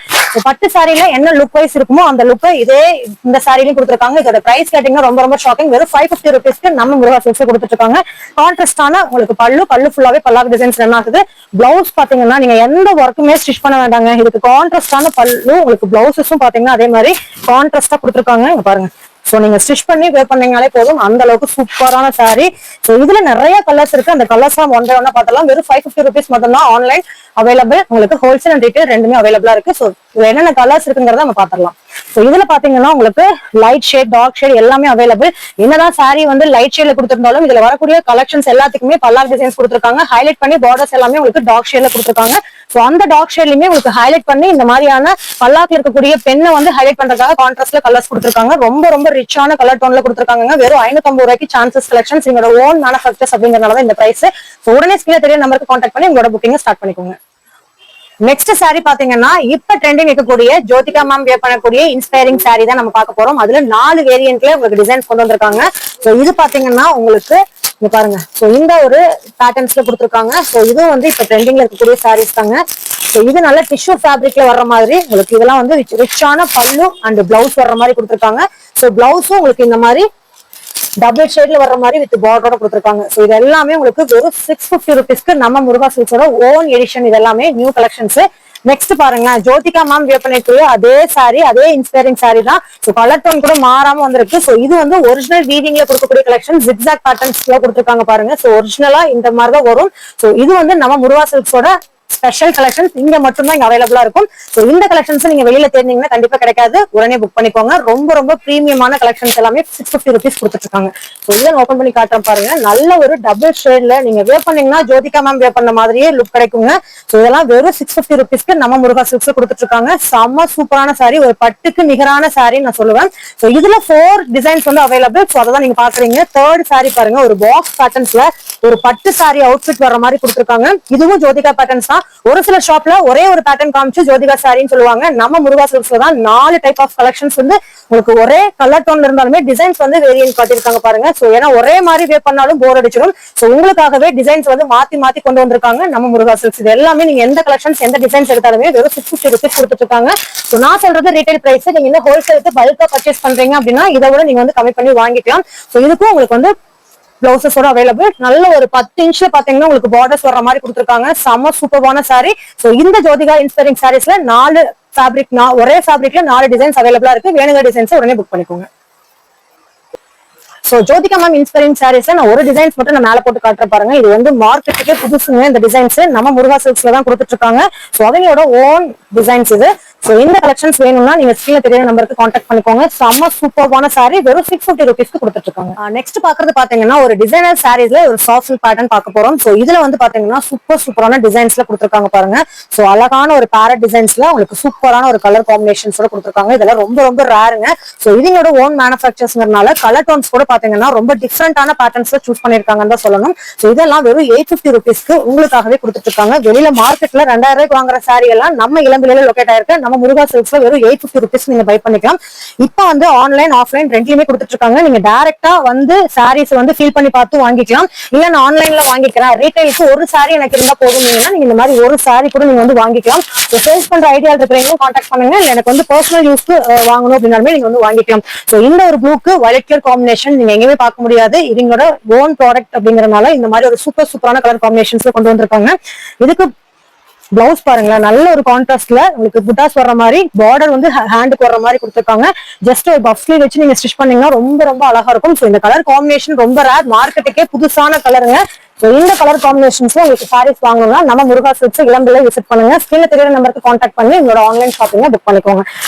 பட்டு சாரியில என்ன லுக் வைஸ் இருக்குமோ அந்த லுக் இதே இந்த சாரிலையும் கொடுத்துருக்காங்க. இதோட பிரைஸ் கேட்டீங்கன்னா ரொம்ப ஷாக்கிங். வெறும் 550 rupeesக்கு நம்ம முருகா சில்க்ஸ் கொடுத்துட்டு இருக்காங்க. கான்ட்ராஸ்டான உங்களுக்கு பல்லு ஃபுல்லாவே பல்லாக் டிசைன்ஸ் ரன் ஆகுது. பிளவுஸ் பாத்தீங்கன்னா நீங்க எந்த ஒர்க்குமே ஸ்டிச் பண்ண வேண்டாங்க. இதுக்கு கான்ட்ராஸ்டான பல்லு, உங்களுக்கு பிளவுஸஸும் பாத்தீங்கன்னா அதே மாதிரி கான்ட்ராஸ்டா கொடுத்துருக்காங்க. இங்க பாருங்க. சோ நீங்க ஸ்டிச் பண்ணி வேர் பண்ணீங்கனாலே போதும். அந்த அளவுக்கு சூப்பரான சாரி. சோ இதுல நிறைய கலர்ஸ் இருக்கு. அந்த கலர்ஸ் ஒன்றா பார்த்தலாம். வெறும் 550 rupees மட்டும் தான் ஆன்லைன் அவைலபிள். உங்களுக்கு ஹோல்சேல் அண்ட் ரீட்டைல் ரெண்டுமே அவைலபிளா இருக்கு. சோ என்னென்ன கலர்ஸ் இருக்குங்கிறத நம்ம பாத்திரலாம். சோ இதுல பாத்தீங்கன்னா உங்களுக்கு லைட் ஷேட், டார்க் ஷேட் எல்லாமே அவைலபிள். என்னதான் சாரி வந்து லைட் ஷேட்ல கொடுத்திருந்தாலும் இதுல வரக்கூடிய கலெக்ஷன்ஸ் எல்லாத்துக்குமே பல்லாக் டிசைன்ஸ் கொடுத்திருக்காங்க. ஹைலைட் பண்ணி பார்டர்ஸ் எல்லாமே உங்களுக்கு டார்க் ஷேட்ல கொடுத்திருக்காங்க. சோ அந்த டார்க் ஷேட்லயுமே உங்களுக்கு ஹைலைட் பண்ணி இந்த மாதிரியான பல்லாக்ல இருக்கக்கூடிய பெண்ணை வந்து ஹைலைட் பண்றதுக்காக கான்ட்ராஸ்ட்ல கலர்ஸ் கொடுத்திருக்காங்க. ரொம்ப ரிச்சான கலர் டோன்ல கொடுத்திருக்காங்க. வெறும் 550 ரூபாய்க்கு சான்சஸ் கலெக்ஷன்ஸ். உங்களோட ஓன் மேனுஃபேக்சர்ஸ் அப்படிங்கறதுனால இந்த பிரைஸ். உடனே ஸ்கிரீன்ல தெரிய நம்பருக்கு கான்டாக்ட் பண்ணி உங்களோட புக்கிங் ஸ்டார்ட் பண்ணிக்கோங்க. நெக்ஸ்ட் சாரி பாத்தீங்கன்னா இப்ப ட்ரெண்டிங் இருக்கக்கூடிய ஜோதிகா மேம் வேர் பண்ணக்கூடிய இன்ஸ்பைரிங் சாரி தான் நம்ம பார்க்க போறோம். அதுல 4 வேரியன்ட்ல உங்களுக்கு டிசைன்ஸ் கொண்டு வந்திருக்காங்க. சோ இது பாத்தீங்கன்னா உங்களுக்கு இங்க பாருங்க. சோ இந்த ஒரு பேட்டர்ன்ஸ்ல கொடுத்திருக்காங்க. சோ இதுவும் வந்து இப்ப ட்ரெண்டிங்ல இருக்கக்கூடிய சாரீஸ் தாங்க. இது நல்ல டிஷ்யூ ஃபேப்ரிக்ல வர்ற மாதிரி உங்களுக்கு இதெல்லாம் வந்து ரிச்சான பல்லு அண்ட் பிளவுஸ் வர்ற மாதிரி கொடுத்துருக்காங்க. ஸோ பிளவுஸும் உங்களுக்கு இந்த மாதிரி டபுள் ஷேட்ல வர்ற மாதிரி வித் பார்டரோட கொடுத்துருக்காங்க. ஸோ இது எல்லாமே உங்களுக்கு வெறும் 650 rupeesக்கு நம்ம முருகா சில்க்ஸோட ஓன் எடிஷன். இது எல்லாமே நியூ கலெக்ஷன்ஸ். நெக்ஸ்ட் பாருங்க, ஜோதிகா மேம் வியர் பண்ணிருக்க அதே சாரி, அதே இன்ஸ்பைரிங் சாரி தான். ஸோ கலர் டோன் கூட மாறாம வந்திருக்கு. ஸோ இது வந்து ஒரிஜினல் வீவிங்ல கொடுக்கக்கூடிய கலெக்ஷன். ஜிக்ஸாக் பேட்டர்ன்ஸ்ல கொடுத்துருக்காங்க பாருங்க. ஸோ ஒரிஜினலா இந்த மாதிரி தான் வரும். ஸோ இது வந்து நம்ம முருகா சில்க்ஸோட ஸ்பெஷல் கலெக்ஷன்ஸ். இங்க மட்டும்தான் இங்க அவைலபிளா இருக்கும். ஸோ இந்த கலெக்ஷன்ஸ் நீங்க வெளியில தேர்ந்தீங்கன்னா கண்டிப்பா கிடைக்காது. உடனே புக் பண்ணிக்கோங்க. ரொம்ப ரொம்ப பிரீமியமான கலெக்ஷன்ஸ் எல்லாமே 650 rupees கொடுத்துட்டு இருக்காங்க. ஸோ இதை ஓபன் பண்ணி காட்டுறேன் பாருங்க. நல்ல ஒரு டபுள் ஷேட்ல நீங்க வேர் பண்ணீங்கன்னா ஜோதிகா மேம் வேர் பண்ண மாதிரியே லுக் கிடைக்குங்க. ஸோ இதெல்லாம் வெறும் 650 rupeesக்கு நம்ம முருகா சில்க்ஸ் கொடுத்துட்டு இருக்காங்க. செம்ம சூப்பரான சாரி, ஒரு பட்டுக்கு நிகரான சாரி நான் சொல்லுவேன். ஸோ இதுல 4 டிசைன்ஸ் வந்து அவைலபிள். ஸோ அதான் நீங்க பாக்குறீங்க. தேர்ட் சாரி பாருங்க, ஒரு பாக்ஸ் பேட்டர்ன்ஸ்ல ஒரு பட்டு சாரி அவுட்ஃபிட் வர்ற மாதிரி கொடுத்துருக்காங்க. இதுவும் ஜோதிகா பேட்டர்ன்ஸ் தான். ஒரு சில ஷாப்ல ஒரே ஒரு பேட்டர்ன் காமிச்சு ஜோதிகா சாரின்னு சொல்லுவாங்க. நம்ம முருகா சில்க்ஸ்ல தான் 4 டைப் ஆஃப் கலெக்ஷன்ஸ் வந்து உங்களுக்கு ஒரே கலர் டோன்ல இருந்தாலுமே டிசைன்ஸ் வந்து வேரியன்ட் காட்டியிருக்காங்க பாருங்க. சோ ஏன்னா ஒரே மாதிரி வேர் பண்ணாலும் போர் அடிச்சிடும். சோ உங்களுக்காகவே டிசைன்ஸ் வந்து மாத்தி மாத்தி கொண்டு வந்திருக்காங்க நம்ம முருகா சில்க்ஸ். இது எல்லாமே நீங்க எந்த கலெக்ஷன்ஸ் எந்த டிசைன்ஸ் எடுத்தாலுமே வெறும் 650 rupees கொடுத்துட்டு இருக்காங்க. சோ நான் சொல்றது ரீட்டைல் பிரைஸ். நீங்க இந்த ஹோல்சேலுக்கு பல்கா பர்ச்சேஸ் பண்றீங்க அப்படின்னா இதை விட நீங்க வந்து கம்மி பண்ணி வாங்கிக்கலாம். சோ இதுக்கும் உங்களுக்கு வந்து பிளவுசஸோட அவைலபிள். நல்ல ஒரு 10 இன்ச்ல பாத்தீங்கன்னா உங்களுக்கு பார்டர்ஸ் வர்ற மாதிரி கொடுத்துருக்காங்க. செம்ம சூப்பர்வான சாரி. சோ இந்த ஜோதிகா இன்ஸ்பைரிங் சாரீஸ்ல 4 ஃபேப்ரிக், ஒரே ஃபேப்ரிக்ல 4 டிசைன்ஸ் அவைலபிளா இருக்கு. வேணுங்கிற டிசைன்ஸ் உடனே புக் பண்ணிக்கோங்க. So Jyothika ma'am inspiring sarees நான் ஒரு டிசைன்ஸ் மட்டும் நான் மேல போட்டு காட்டுறேன் பாருங்க. இது வந்து மார்க்கெட்டுக்கே புதுசுங்க. இந்த டிசைன்ஸ் நம்ம முருகா சில்க்ஸ்ல தான் கொடுத்துட்டு இருக்காங்க. சோ அவங்களோட ஓன் டிசைன்ஸ் இது. சோ இந்த கலெக்ஷன்ஸ் வேணும்னா நீங்க ஸ்கிரீன்ல தெரியாத நம்பருக்கு கான்டாக்ட் பண்ணிக்கோங்க. செம்ம சூப்பர்வான சாரி வெறும் 650 rupeesக்கு கொடுத்துட்டு இருக்காங்க. நெக்ஸ்ட் பாக்குறது பாத்தீங்கன்னா ஒரு டிசைனர் சாரீஸ்ல ஒரு சாஃப்ட் சில்க் பேட்டர்ன் பார்க்க போறோம். சோ இதுல வந்து பாத்தீங்கன்னா சூப்பரான டிசைன்ஸ்ல கொடுத்துருக்காங்க பாருங்க. சோ அழகான ஒரு பேரட் டிசைன்ஸ்ல உங்களுக்கு சூப்பரான ஒரு கலர் காம்பினேஷன்ஸோட கொடுத்துருக்காங்க. இதெல்லாம் ரொம்ப ரொம்ப ரேருங்க. சோ இதுங்களோட ஓன் மேனுஃபேக்சர்ஸ்னால கலர் டோன்ஸ் கூட பாத்தீங்கன்னா ரொம்ப டிஃப்ரெண்டான பேட்டர்ன்ஸ்ல சூஸ் பண்ணிருக்காங்கன்னு தான் சொல்லணும். சோ இதெல்லாம் வெறும் 850 rupeesக்கு உங்களுக்காகவே கொடுத்துட்டு இருக்காங்க. வெளியில மார்க்கெட்ல 2000 ரூபாய்க்கு வாங்குற சாரி எல்லாம் நம்ம இளம்பிலையில லொகேட் ஆயிருக்கு. நம்ம முருகா சில்க்ஸ்ல வெறும் 850 rupees நீங்க பை பண்ணிக்கலாம். இப்போ வந்து ஆன்லைன் ஆஃப்லைன் ரெண்டுலயுமே கொடுத்துட்டு இருக்காங்க. நீங்க டைரக்டா வந்து சாரீஸ் வந்து ஃபீல் பண்ணி பார்த்து வாங்கிக்கலாம். இல்ல நான் ஆன்லைன்ல வாங்கிக்கிறேன், ரீட்டைலுக்கு ஒரு சாரி எனக்கு இருந்தா போதும் நீங்க இந்த மாதிரி ஒரு சாரி கூட நீங்க வந்து வாங்கிக்கலாம். சேல்ஸ் பண்ற ஐடியா இருக்கிறவங்களும் கான்டாக்ட் பண்ணுங்க. இல்ல எனக்கு வந்து பர்சனல் யூஸ்க்கு வாங்கணும் அப்படின்னாலுமே நீங்க வந்து வாங்கிக்கலாம். சோ இந்த ஒரு ப்ளூக்கு வயலட் கலர் காம்பினேஷன் நீங்க எங்கேயுமே பார்க்க முடியாது. இதுங்களோட ஓன் ப்ராடக்ட் அப்படிங்கறதுனால இந்த மாதிரி ஒரு சூப்பரான கலர் காம்பினேஷன்ஸ்ல கொண்டு வந்திருக்காங்க. இதுக்கு பிளவுஸ் பாருங்களேன், நல்ல ஒரு கான்ட்ராஸ்ட்ல உங்களுக்கு புட்டாஸ் வர்ற மாதிரி பார்டர் வந்து ஹேண்டுக்கு வர்ற மாதிரி கொடுத்துருக்காங்க. ஜஸ்ட் ஒரு பஃப் ஸ்லீவ் வச்சு நீங்க ஸ்டிச் பண்ணீங்கன்னா ரொம்ப ரொம்ப அழகா இருக்கும். சோ இந்த கலர் காம்பினேஷன் ரொம்ப ரேர், மார்க்கெட்டுக்கே புதுசான கலருங்க. இந்த கலர் காம்பினேஷன்ஸ்ல உங்களுக்கு சாரீஸ் வாங்கணும்னா நம்ம முருகா சில்க்ஸ் இளம்பிள்ளை விசிட் பண்ணுங்க. ஸ்கிரீன்ல தெரியுற நம்பருக்கு கான்டாக்ட் பண்ணி உங்களோட ஆன்லைன் ஷாப்பிங்க புக் பண்ணிக்கோங்க.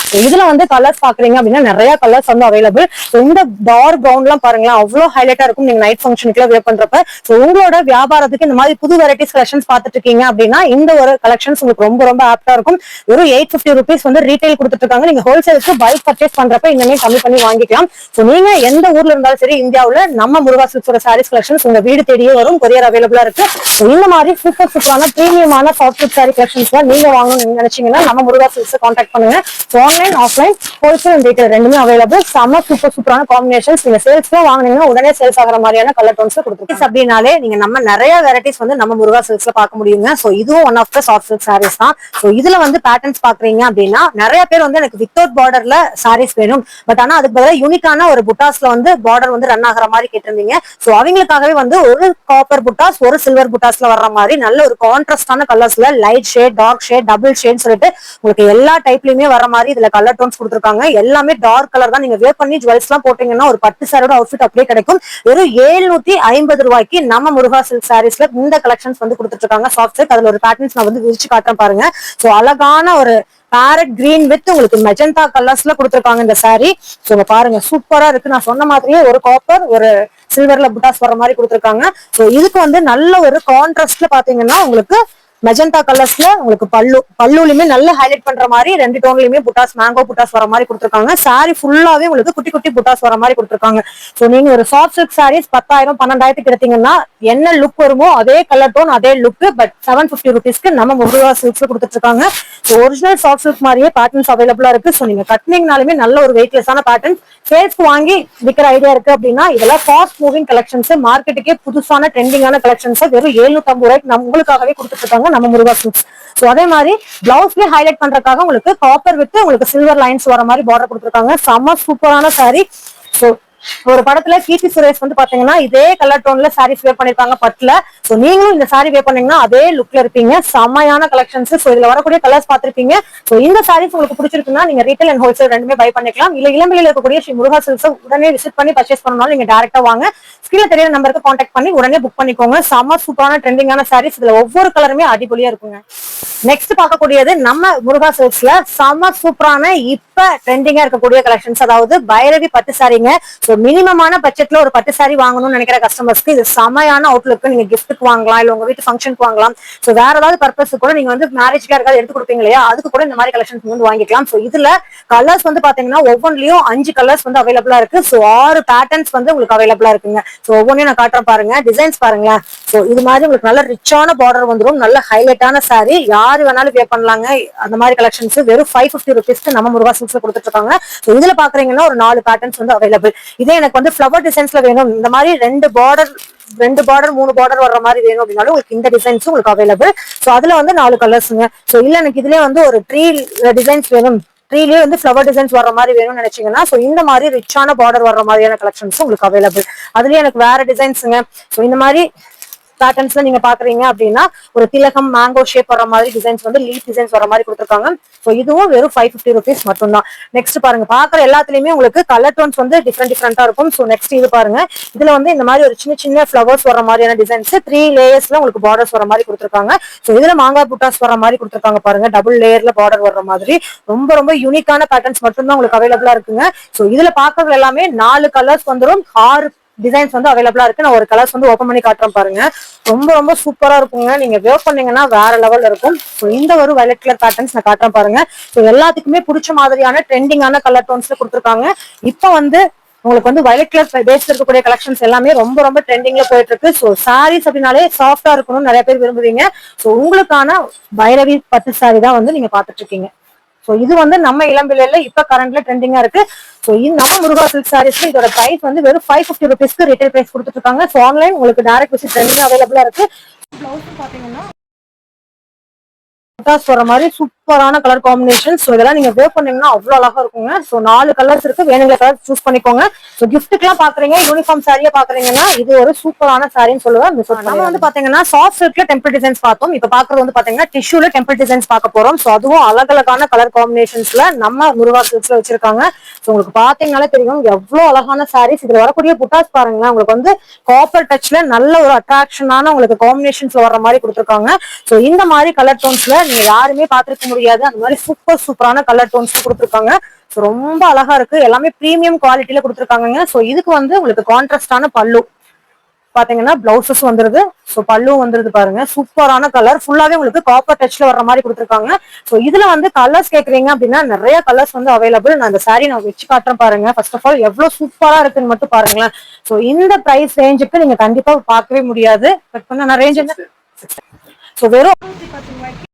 இதுல வந்து கலர்ஸ் பாக்குறீங்க அப்படின்னா நிறைய கலர்ஸ் வந்து அவைலபிள். இந்த டார்க் ப்ரௌன் எல்லாம் பாருங்களேன், அவ்வளவு ஹைலைட்டா இருக்கும் நீங்க நைட் ஃபங்க்ஷனுக்குலாம் வேர் பண்றப்ப. சோ உங்களோட வியாபாரத்துக்கு இந்த மாதிரி புது வெரைட்டிஸ் கலெக்ஷன்ஸ் பாத்துட்டு இருக்கீங்க அப்படின்னா இந்த ஒரு கலெக்ஷன்ஸ் உங்களுக்கு ரொம்ப ரொம்ப ஆப்டா இருக்கும். வெறும் 850 rupees வந்து ரீட்டைல் கொடுத்துட்டு இருக்காங்க. நீங்க ஹோல்சேலுக்கு பல்க் பர்ச்சேஸ் பண்றப்ப இந்த கம்மி பண்ணி வாங்கிக்கலாம். சோ நீங்க எந்த ஊர்ல இருந்தாலும் சரி இந்தியாவுல நம்ம முருகா சில்க்ஸோட சாரீஸ் கலெக்ஷன்ஸ் உங்க வீடு தேடியே வரும். கொரியர் அவைலபிளா இருக்கு. இந்த மாதிரி சூப்பரான பிரீமியமான சாஃப்ட் சில்க் சாரி கலெக்ஷன்ஸ் நீங்க வாங்கணும்னு நினைச்சீங்கன்னா நம்ம முருகா சில்க்ஸ் கான்டாக்ட் பண்ணுங்க. Online offline wholesale and retail ரெண்டுமே அவைலபிள். செம்ம சூப்பரான காம்பினேஷன்ஸ். நீங்க சேல்ஸ்ல வாங்குனீங்கன்னா உடனே சேல்ஸ் ஆகிற மாதிரியான கலர் டோன்ஸ் கொடுத்துருக்கோம். அப்படின்னாலே நீங்க நம்ம நிறைய வெரைட்டிஸ் வந்து நம்ம முருகா சில்க்ஸ்ல பார்க்க முடியுங்க. சோ இதுவும் one of the soft silk sarees தான். சோ இதுல வந்து பேட்டர்ன்ஸ் பாக்குறீங்க அப்படின்னா நிறைய பேர் வந்து எனக்கு வித்தவுட் பார்டர்ல சாரீஸ் வேணும், பட் ஆனா அதுக்கு பதிலாக யூனிக்கான ஒரு புட்டாஸ்ல வந்து பார்டர் வந்து ரன் ஆகிற மாதிரி கேட்டிருந்தீங்க. சோ அவங்களுக்காகவே வந்து ஒரு காப்பர் புட்டாஸ் ஒரு சில்வர் புட்டாஸ்ல வர்ற மாதிரி நல்ல ஒரு கான்ட்ராஸ்டான கலர்ஸ்ல light shade, dark shade, double shade சொல்லிட்டு உங்களுக்கு எல்லா டைப்லயுமே வர மாதிரி இதுல கலர் டோன்ஸ் கொடுத்துருக்காங்க. எல்லாமே டார்க் கலர் தான். நீங்க வேர் பண்ணி ஜுவல்ஸ் எல்லாம் போட்டீங்கன்னா ஒரு பட்டு சாரியோட அவுட்ஃபிட் அப்படியே கிடைக்கும். வெறும் 750 ரூபாய்க்கு நம்ம முருகா சில்க் சாரீஸ்ல இந்த கலெக்ஷன்ஸ் வந்து கொடுத்துட்டு இருக்காங்க. சாஃப்ட் சில்க் அதுல ஒரு பேட்டர்ன்ஸ் நான் வந்து விரிச்சு காட்டுறேன் பாருங்க. சோ அழகான ஒரு பேரட் கிரீன் வித் உங்களுக்கு மெஜந்தா கலர்ஸ்ல கொடுத்துருக்காங்க இந்த சாரி. சோ பாருங்க சூப்பரா இருக்கு. நான் சொன்ன மாதிரியே ஒரு காப்பர் ஒரு சில்வர்ல புட்டாஸ் வர மாதிரி கொடுத்துருக்காங்க. சோ இதுக்கு வந்து நல்ல ஒரு கான்ட்ராஸ்ட்ல பாத்தீங்கன்னா உங்களுக்கு மெஜந்தா கலர்ஸ்ல உங்களுக்கு பல்லுலயுமே நல்ல ஹைலைட் பண்ற மாதிரி ரெண்டு டோன்லயுமே புட்டாஸ் மேங்கோ புட்டாஸ் வர மாதிரி கொடுத்துருக்காங்க. சாரி ஃபுல்லாவே உங்களுக்கு குட்டி குட்டி புட்டாஸ் வர மாதிரி கொடுத்துருக்காங்க. சோ நீங்க ஒரு சாஃப்ட் சில்க் சாரீஸ் 10,000 12,000 எடுத்தீங்கன்னா என்ன லுக் வருமோ அதே கலர் டோன் அதே லுக் பட் 750 rupeesக்கு நம்ம முருகா சில்க்ஸ்ல கொடுத்துட்டு இருக்காங்க. ஒரிஜினல் சாஃப்ட் சில்க் மாதிரியே பேட்டர்ன்ஸ் அவைலபிளா இருக்கு. சோ நீங்க கட்டினீங்கனாலுமே நல்ல ஒரு வெயிட்லெஸ்ஸான பேட்டர்ன் சேல்ஸ்க்கு வாங்கி விற்கிற ஐடியா இருக்கு அப்படின்னா இதெல்லாம் ஃபாஸ்ட் மூவிங் கலெக்ஷன்ஸ், மார்க்கெட்டுக்கே புதுசான ட்ரெண்டிங்கான கலெக்ஷன்ஸ் வெறும் 750 ரூபாய்க்கு உங்களுக்காகவே கொடுத்துட்டு இருக்காங்க நம்ம முருகா சில்க்ஸ். சோ அதே மாதிரி பிளவுஸ்லயே ஹைலைட் பண்றதுக்காக உங்களுக்கு காப்பர் வித் உங்களுக்கு சில்வர் லைன்ஸ் வர மாதிரி பார்டர் கொடுத்துருக்காங்க. செம்ம சூப்பரான சாரி. சோ ஒரு படத்துல கீர்த்தி சுரேஷ் வந்து பாத்தீங்கன்னா இதே கலர் டோன்ல சாரீஸ் வேர் பண்ணிருக்காங்க பட்டுல. சோ நீங்களும் இந்த சாரி வேர் பண்ணீங்கன்னா அதே லுக்ல இருப்பீங்க. செம்மையான கலெக்ஷன்ஸ். சோ இதுல வரக்கூடிய கலர்ஸ் பாத்திருப்பீங்க. சோ இந்த சாரீஸ் உங்களுக்கு பிடிச்சிருக்குன்னா நீங்க ரீட்டைல் அண்ட் ஹோல்சேல் ரெண்டுமே பை பண்ணிக்கலாம். இல்ல இளம்பிள்ளையில இருக்கக்கூடிய ஸ்ரீ முருகா சில்க்ஸ் உடனே விசிட் பண்ணி பர்ச்சேஸ் பண்ணனாலும் நீங்க டைரக்டா வாங்க. ஸ்கிரீன்ல தெரியற நம்பருக்கு கான்டாக்ட் பண்ணி உடனே புக் பண்ணிக்கோங்க. செம்ம சூப்பரான ட்ரெண்டிங்கான சாரீஸ். இதுல ஒவ்வொரு கலருமே அடிபொலியா இருக்குங்க. நெக்ஸ்ட் பார்க்கக்கூடியது நம்ம முருகா சில்க்ஸ்ல செம்ம சூப்பரான இப்ப ட்ரெண்டிங்கா இருக்கக்கூடிய கலெக்ஷன்ஸ், அதாவது பைரவி பட்டு சாரீங்க. சோ மினிமமான பட்ஜெட்ல ஒரு பட்டு சாரி வாங்கணும்னு நினைக்கிற கஸ்டமர்ஸ்க்கு இது செமையான அவுட்லுக். நீங்க கிஃப்ட்டுக்கு வாங்கலாம், இல்ல உங்க வீட்டு ஃபங்க்ஷனுக்கு வாங்கலாம். சோ வேற ஏதாவது பர்பஸ் கூட நீங்க வந்து மேரேஜ்க்கு யாருக்காவது எடுத்து கொடுப்பீங்க இல்லையா, அதுக்கு கூட இந்த மாதிரி கலெக்ஷன்ஸ் வந்து வாங்கிக்கலாம். சோ இதுல கலர்ஸ் வந்து பாத்தீங்கன்னா ஒவ்வொன்றிலயும் 5 கலர்ஸ் வந்து அவைலபிளா இருக்கு. சோ 6 பேட்டர்ன்ஸ் வந்து உங்களுக்கு அவைலபிளா இருக்குங்க. சோ ஒவ்வொன்றையும் நான் காட்டுறேன் பாருங்க. டிசைன்ஸ் பாருங்க. சோ இது மாதிரி உங்களுக்கு நல்ல ரிச்சான பார்டர் வந்துடும். நல்ல ஹைலைட்டான சாரி, யாரு வேணாலும் பே பண்ணலாங்க. அந்த மாதிரி கலெக்ஷன்ஸ் வெறும் 550 ருபீஸ்க்கு நம்ம முருகா சில்க்ஸ்ல கொடுத்துட்டு இருக்காங்க. சோ இதுல பாக்குறீங்கன்னா ஒரு 4 பேட்டர்ன்ஸ் வந்து அவைலபிள். இதே எனக்கு வந்து ஃபிளவர் டிசைன்ஸ்ல வேணும், இந்த மாதிரி 2 பார்டர் 3 பார்டர் வர்ற மாதிரி வேணும் அப்படின்னாலும் உங்களுக்கு இந்த டிசைன்ஸ் உங்களுக்கு அவைலபிள். சோ அதுல வந்து 4 கலர்ஸ்ங்க. சோ இல்ல எனக்கு இதுலயே வந்து ஒரு 3 டிசைன்ஸ் வேணும், த்ரீலயே வந்து ஃபிளவர் டிசைன்ஸ் வர்ற மாதிரி வேணும்னு நினைச்சீங்கன்னா சோ இந்த மாதிரி ரிச்சான பார்டர் வர்ற மாதிரியான கலெக்ஷன்ஸ் உங்களுக்கு அவைலபிள். அதுலயே எனக்கு வேற டிசைன்ஸுங்க. சோ இந்த மாதிரி பேட்டர்ன்ஸ்ல நீங்க பாக்குறீங்க அப்படின்னா ஒரு திலகம் மேங்கோ ஷேப் வர மாதிரி டிசைன்ஸ் வந்து லீஃப் டிசைன்ஸ் வர மாதிரி கொடுத்துருக்காங்க. சோ இதுவும் வெறும் 550 ருபீஸ் மட்டும் தான். நெக்ஸ்ட் பாருங்க, பாக்குற எல்லாத்துலயுமே உங்களுக்கு கலர் டோன்ஸ் வந்து டிஃப்ரெண்டா இருக்கும். சோ நெக்ஸ்ட் இது பாருங்க, இதுல வந்து இந்த மாதிரி ஒரு சின்ன சின்ன ஃபிளவர்ஸ் வர மாதிரியான டிசைன்ஸ் 3 லேயர்ஸ்ல உங்களுக்கு பார்டர்ஸ் வர மாதிரி கொடுத்துருக்காங்க. சோ இதுல மாங்காய் புட்டாஸ் வர மாதிரி கொடுத்துருக்காங்க பாருங்க, டபுள் லேயர்ல பார்டர் வர்ற மாதிரி ரொம்ப ரொம்ப யூனிக்கான பேட்டர்ன்ஸ் மட்டும் தான் உங்களுக்கு அவைலபிளா இருக்குங்க. சோ இதுல பாக்குறது எல்லாமே 4 கலர்ஸ் வந்துடும், 6 டிசைன்ஸ் வந்து அவைலபிளா இருக்கு. நான் ஒரு கலர்ஸ் வந்து ஓபன் பண்ணி காட்டுறேன் பாருங்க. ரொம்ப ரொம்ப சூப்பரா இருக்குங்க. நீங்க வேர் பண்ணீங்கன்னா வேற லெவல்ல இருக்கும். சோ இந்த ஒரு வயலட் கலர் பேட்டர்ன்ஸ் நான் காட்டுறேன் பாருங்க. சோ எல்லாத்துக்குமே பிடிச்ச மாதிரியான ட்ரெண்டிங்கான கலர் டோன்ஸ்ல கொடுத்துருக்காங்க. இப்ப வந்து உங்களுக்கு வந்து வயலட் கலர் பேஸ்ல இருக்கக்கூடிய கலெக்ஷன்ஸ் எல்லாமே ரொம்ப ரொம்ப ட்ரெண்டிங்ல போயிட்டு இருக்கு. சோ சாரீஸ் அப்படின்னாலே சாஃப்டா இருக்கணும்னு நிறைய பேர் விரும்புவீங்க. சோ உங்களுக்கான பைரவி பட்டு சாரி தான் வந்து நீங்க பாத்துட்டு இருக்கீங்க. சோ இது வந்து நம்ம இளம்பிள்ளையில இப்ப கரண்ட்ல ட்ரெண்டிங்கா இருக்கு. சோ இது நம்ம முருகா சில்க் சாரீஸ்க்கு இதோட பிரைஸ் வந்து வெறும் 550 ருபீஸ்க்கு ரீட்டைல் பிரைஸ் கொடுத்துட்டு இருக்காங்க. சோ ஆன்லைன் உங்களுக்கு டைரக்ட் விசிட் ட்ரெண்டிங் அவைலபிளா இருக்கு. பிளவுஸ் பாத்தீங்கன்னா வர மாதிரி சூப்பரான கலர் காம்பினேஷன். சோ இதெல்லாம் நீங்க வேர் பண்ணீங்கன்னா அவ்வளவு அழகா இருக்குங்க. சோ 4 கலர்ஸ் இருக்கு, வேணுங்கிற கலர் சூஸ் பண்ணிக்கோங்க. சோ கிஃப்ட்டுக்கு எல்லாம் பாக்குறீங்க, யூனிஃபார்ம் சாரியா பாக்குறீங்கன்னா இது ஒரு சூப்பரான சாரின்னு சொல்லுவேன். நம்ம வந்து பாத்தீங்கன்னா சாஃப்ட் சில்க்ல டெம்பிள் டிசைன்ஸ் பார்த்தோம். இப்ப பாக்குறது வந்து பாத்தீங்கன்னா டிஷ்யூல டெம்பிள் டிசைன்ஸ் பார்க்க போறோம். சோ அதுவும் அழகழகான கலர் காம்பினேஷன்ஸ்ல நம்ம முருகா சில்க்ஸ்ல வச்சிருக்காங்க. சோ உங்களுக்கு பாத்தீங்கன்னாலே தெரியும் எவ்வளவு அழகான சாரீஸ். இதுல வரக்கூடிய புட்டாஸ் பாருங்க, உங்களுக்கு வந்து காப்பர் டச்ல நல்ல ஒரு அட்ராக்ஷனான உங்களுக்கு காம்பினேஷன்ஸ்ல வர்ற மாதிரி கொடுத்துருக்காங்க. சோ இந்த மாதிரி கலர் டோன்ஸ்ல நீங்க யாருமே பாத்துருக்க முடியாது. அந்த மாதிரி சூப்பரான கலர் டோன்ஸ் கொடுத்துருக்காங்க. ரொம்ப அழகா இருக்கு. எல்லாமே பிரீமியம் குவாலிட்டியில கொடுத்துருக்காங்க. சோ இதுக்கு வந்து உங்களுக்கு கான்ட்ராஸ்டான பல்லு பாத்தீங்கன்னா பிளவுசஸ் வந்துருது. சோ பல்லு வந்துருது பாருங்க, சூப்பரான கலர், ஃபுல்லாவே உங்களுக்கு காப்பர் டச்ல வர்ற மாதிரி கொடுத்துருக்காங்க. சோ இதுல வந்து கலர்ஸ் கேக்குறீங்க அப்படின்னா நிறைய கலர்ஸ் வந்து அவைலபிள். நான் இந்த சாரி நான் வச்சு காட்டுறேன் பாருங்க. ஃபர்ஸ்ட் ஆஃப் ஆல் எவ்வளவு சூப்பரா இருக்குன்னு மட்டும் பாருங்களேன். சோ இந்த பிரைஸ் ரேஞ்சுக்கு நீங்க கண்டிப்பா பார்க்கவே முடியாது. பட் கொஞ்சம் நான் ரேஞ்ச் என்ன சோ வெறும் 110 ரூபாய்க்கு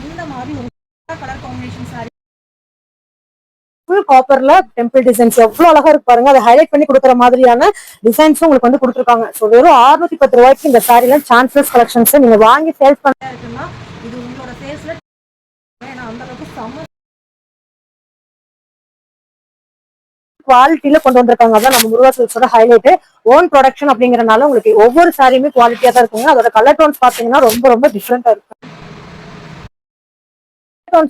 இந்த மாதிரி ஒரு கலர் காம்பினேஷன் சாரி ஃபுல் காப்பர்ல டெம்பிள் டிசைன்ஸ் எவ்வளவு அழகா இருக்கு பாருங்க. அதை ஹைலைட் பண்ணி கொடுக்குற மாதிரியான டிசைன்ஸும் உங்களுக்கு வந்து கொடுத்துருக்காங்க. சோ வெறும் 610 ரூபாய்க்கு இந்த சாரில சான்ஸ்லெஸ் கலெக்ஷன்ஸ் நீங்க வாங்கி சேல்ஸ் பண்ண இருக்குன்னா இது உங்களோட சேல்ஸ்ல அந்த அளவுக்கு செம்ம குவாலிட்டியில கொண்டு வந்திருக்காங்க. அதான் நம்ம முருகா சில்க்ஸோட ஹைலைட். ஓன் ப்ரொடக்ஷன் அப்படிங்கறதுனால உங்களுக்கு ஒவ்வொரு சாரியுமே குவாலிட்டியா தான் இருக்குங்க. அதோட கலர் டோன்ஸ் பாத்தீங்கன்னா ரொம்ப ரொம்ப டிஃப்ரெண்டா இருக்கும்.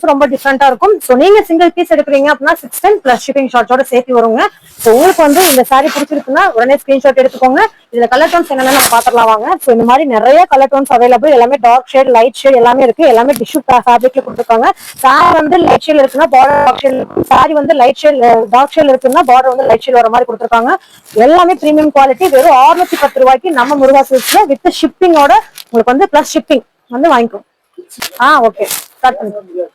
ரொம்ப டிஃப்ரெண்டா இருக்கும். சோ நீங்க சிங்கிள் பீஸ் எடுக்கிறீங்க அப்படின்னா 610 பிளஸ் ஷிப்பிங் சார்ஜோட சேர்த்து வருங்க. சோ உங்களுக்கு வந்து இந்த சாரி பிடிச்சிருக்குன்னா உடனே ஸ்கிரீன்ஷாட் எடுத்துக்கோங்க. இதுல கலர் டோன்ஸ் என்னன்னு நம்ம பாத்திரலாம் வாங்க. சோ இந்த மாதிரி நிறைய கலர் டோன்ஸ் அவைலபிள். எல்லாமே டார்க் ஷேட், லைட் ஷேட் எல்லாமே இருக்கு. எல்லாமே டிஷ்யூ ஃபேப்ரிக்ல கொடுத்துருக்காங்க. சாரி வந்து லைட் ஷேட் இருக்குன்னா பார்டர் டார்க் ஷேட் இருக்கும். சாரி வந்து லைட் ஷேட் டார்க் ஷேட் இருக்குன்னா பார்டர் வந்து லைட் ஷேட் வர மாதிரி கொடுத்துருக்காங்க. எல்லாமே பிரீமியம் குவாலிட்டி. வெறும் 610 ரூபாய்க்கு நம்ம முருகா சில்க்ஸ்ல வித் ஷிப்பிங்கோட உங்களுக்கு வந்து பிளஸ் ஷிப்பிங் வந்து வாங்கிக்கும். ஓகே ஸ்டார்ட் பண்ணுங்க.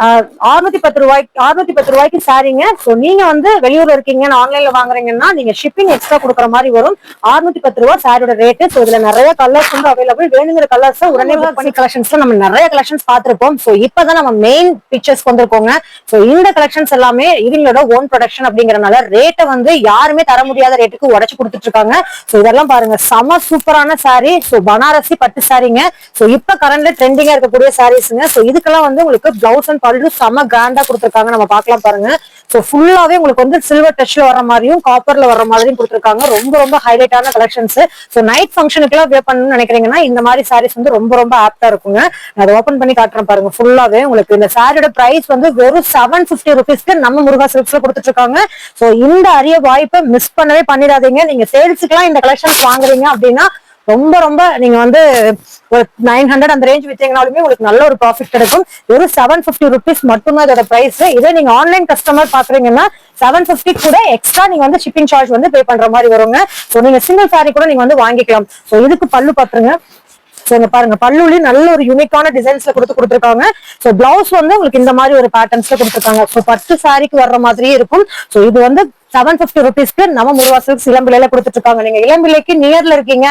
₹610 சாரீங்க. சோ நீங்க வந்து வெளியூர்ல இருக்கீங்க, ஆன்லைன்ல வாங்குறீங்கன்னா நீங்க ஷிப்பிங் எக்ஸ்ட்ரா கொடுக்குற மாதிரி வரும். ₹610 சாரியோட ரேட்டு. சோ இதுல நிறைய கலர்ஸ் வந்து அவைலபிள். வேணுங்கிற கலர்ஸ் உடனே புக் பண்ணி கலெக்ஷன்ஸ்ல நம்ம நிறைய கலெக்ஷன்ஸ் பார்த்திருப்போம். சோ இப்பதான் நம்ம மெயின் பிக்சர்ஸ் வந்திருக்கோங்க. சோ இந்த கலெக்ஷன்ஸ் எல்லாமே இவங்களோட ஓன் ப்ரொடக்ஷன் அப்படிங்கறதுனால ரேட்டை வந்து யாருமே தர முடியாத ரேட்டுக்கு உடைச்சு கொடுத்துட்டு இருக்காங்க. சோ இதெல்லாம் பாருங்க, செம சூப்பரான சாரி. சோ பனாரசி பட்டு சாரிங்க. சோ இப்ப கரண்ட்ல ட்ரெண்டிங்கா இருக்கக்கூடிய சாரீஸ்ங்க. சோ இதுக்கெல்லாம் வந்து உங்களுக்கு பிளவுஸ் அண்ட் பல்லு செம கிராண்டா கொடுத்திருக்காங்க. நம்ம பார்க்கலாம் பாருங்க. சோ ஃபுல்லாவே உங்களுக்கு வந்து சில்வர் டச்ல வர மாதிரியும் காப்பர்ல வர மாதிரியும் கொடுத்திருக்காங்க. ரொம்ப ரொம்ப ஹைலைட்டான கலெக்ஷன்ஸ். சோ நைட் ஃபங்க்ஷனுக்கு எல்லாம் வேர் பண்ணணும்னு நினைக்கிறீங்கன்னா இந்த மாதிரி சாரீஸ் வந்து ரொம்ப ரொம்ப ஆப்டா இருக்குங்க. நான் அதை ஓபன் பண்ணி காட்டுறேன் பாருங்க. ஃபுல்லாவே உங்களுக்கு இந்த சாரியோட பிரைஸ் வந்து வெறும் ₹750 நம்ம முருகா சில்க்ஸ்ல கொடுத்துட்டு இருக்காங்க. சோ இந்த அரிய வாய்ப்பை மிஸ் பண்ணவே பண்ணிடாதீங்க. நீங்க சேல்ஸுக்குலாம் இந்த கலெக்ஷன்ஸ் வாங்குறீங்க அப்படின்னா ரொம்ப ரொம்ப நீங்க வந்து ஒரு 900 அந்த ரேஞ்ச் வித்தீங்கனாலுமே உங்களுக்கு நல்ல ஒரு ப்ராஃபிட் கிடைக்கும். வெறும் ₹750 மட்டும்தான் இதோட பிரைஸ். இதே நீங்க ஆன்லைன் கஸ்டமர் பாக்குறீங்கன்னா 750 கூட எக்ஸ்ட்ரா நீங்க வந்து ஷிப்பிங் சார்ஜ் வந்து பே பண்ற மாதிரி வருங்க. சோ நீங்க சிங்கிள் சாரி கூட நீங்க வந்து வாங்கிக்கலாம். சோ இதுக்கு பல்லு பாத்துருங்க. சோ பாருங்க, பல்லுலயும் நல்ல ஒரு யூனிக்கான டிசைன்ஸ்ல கொடுத்துருக்காங்க. சோ பிளவுஸ் வந்து உங்களுக்கு இந்த மாதிரி ஒரு பேட்டர்ன்ஸ்ல கொடுத்துருக்காங்க. சோ பட்டு சாரிக்கு வர்ற மாதிரியே இருக்கும். சோ இது வந்து ₹750 நம்ம முருகா சில்க்ஸ் இளம்பிள்ளையில கொடுத்துட்டு இருக்காங்க. நீங்க இளம்பிள்ளைக்கு நியர்ல இருக்கீங்க,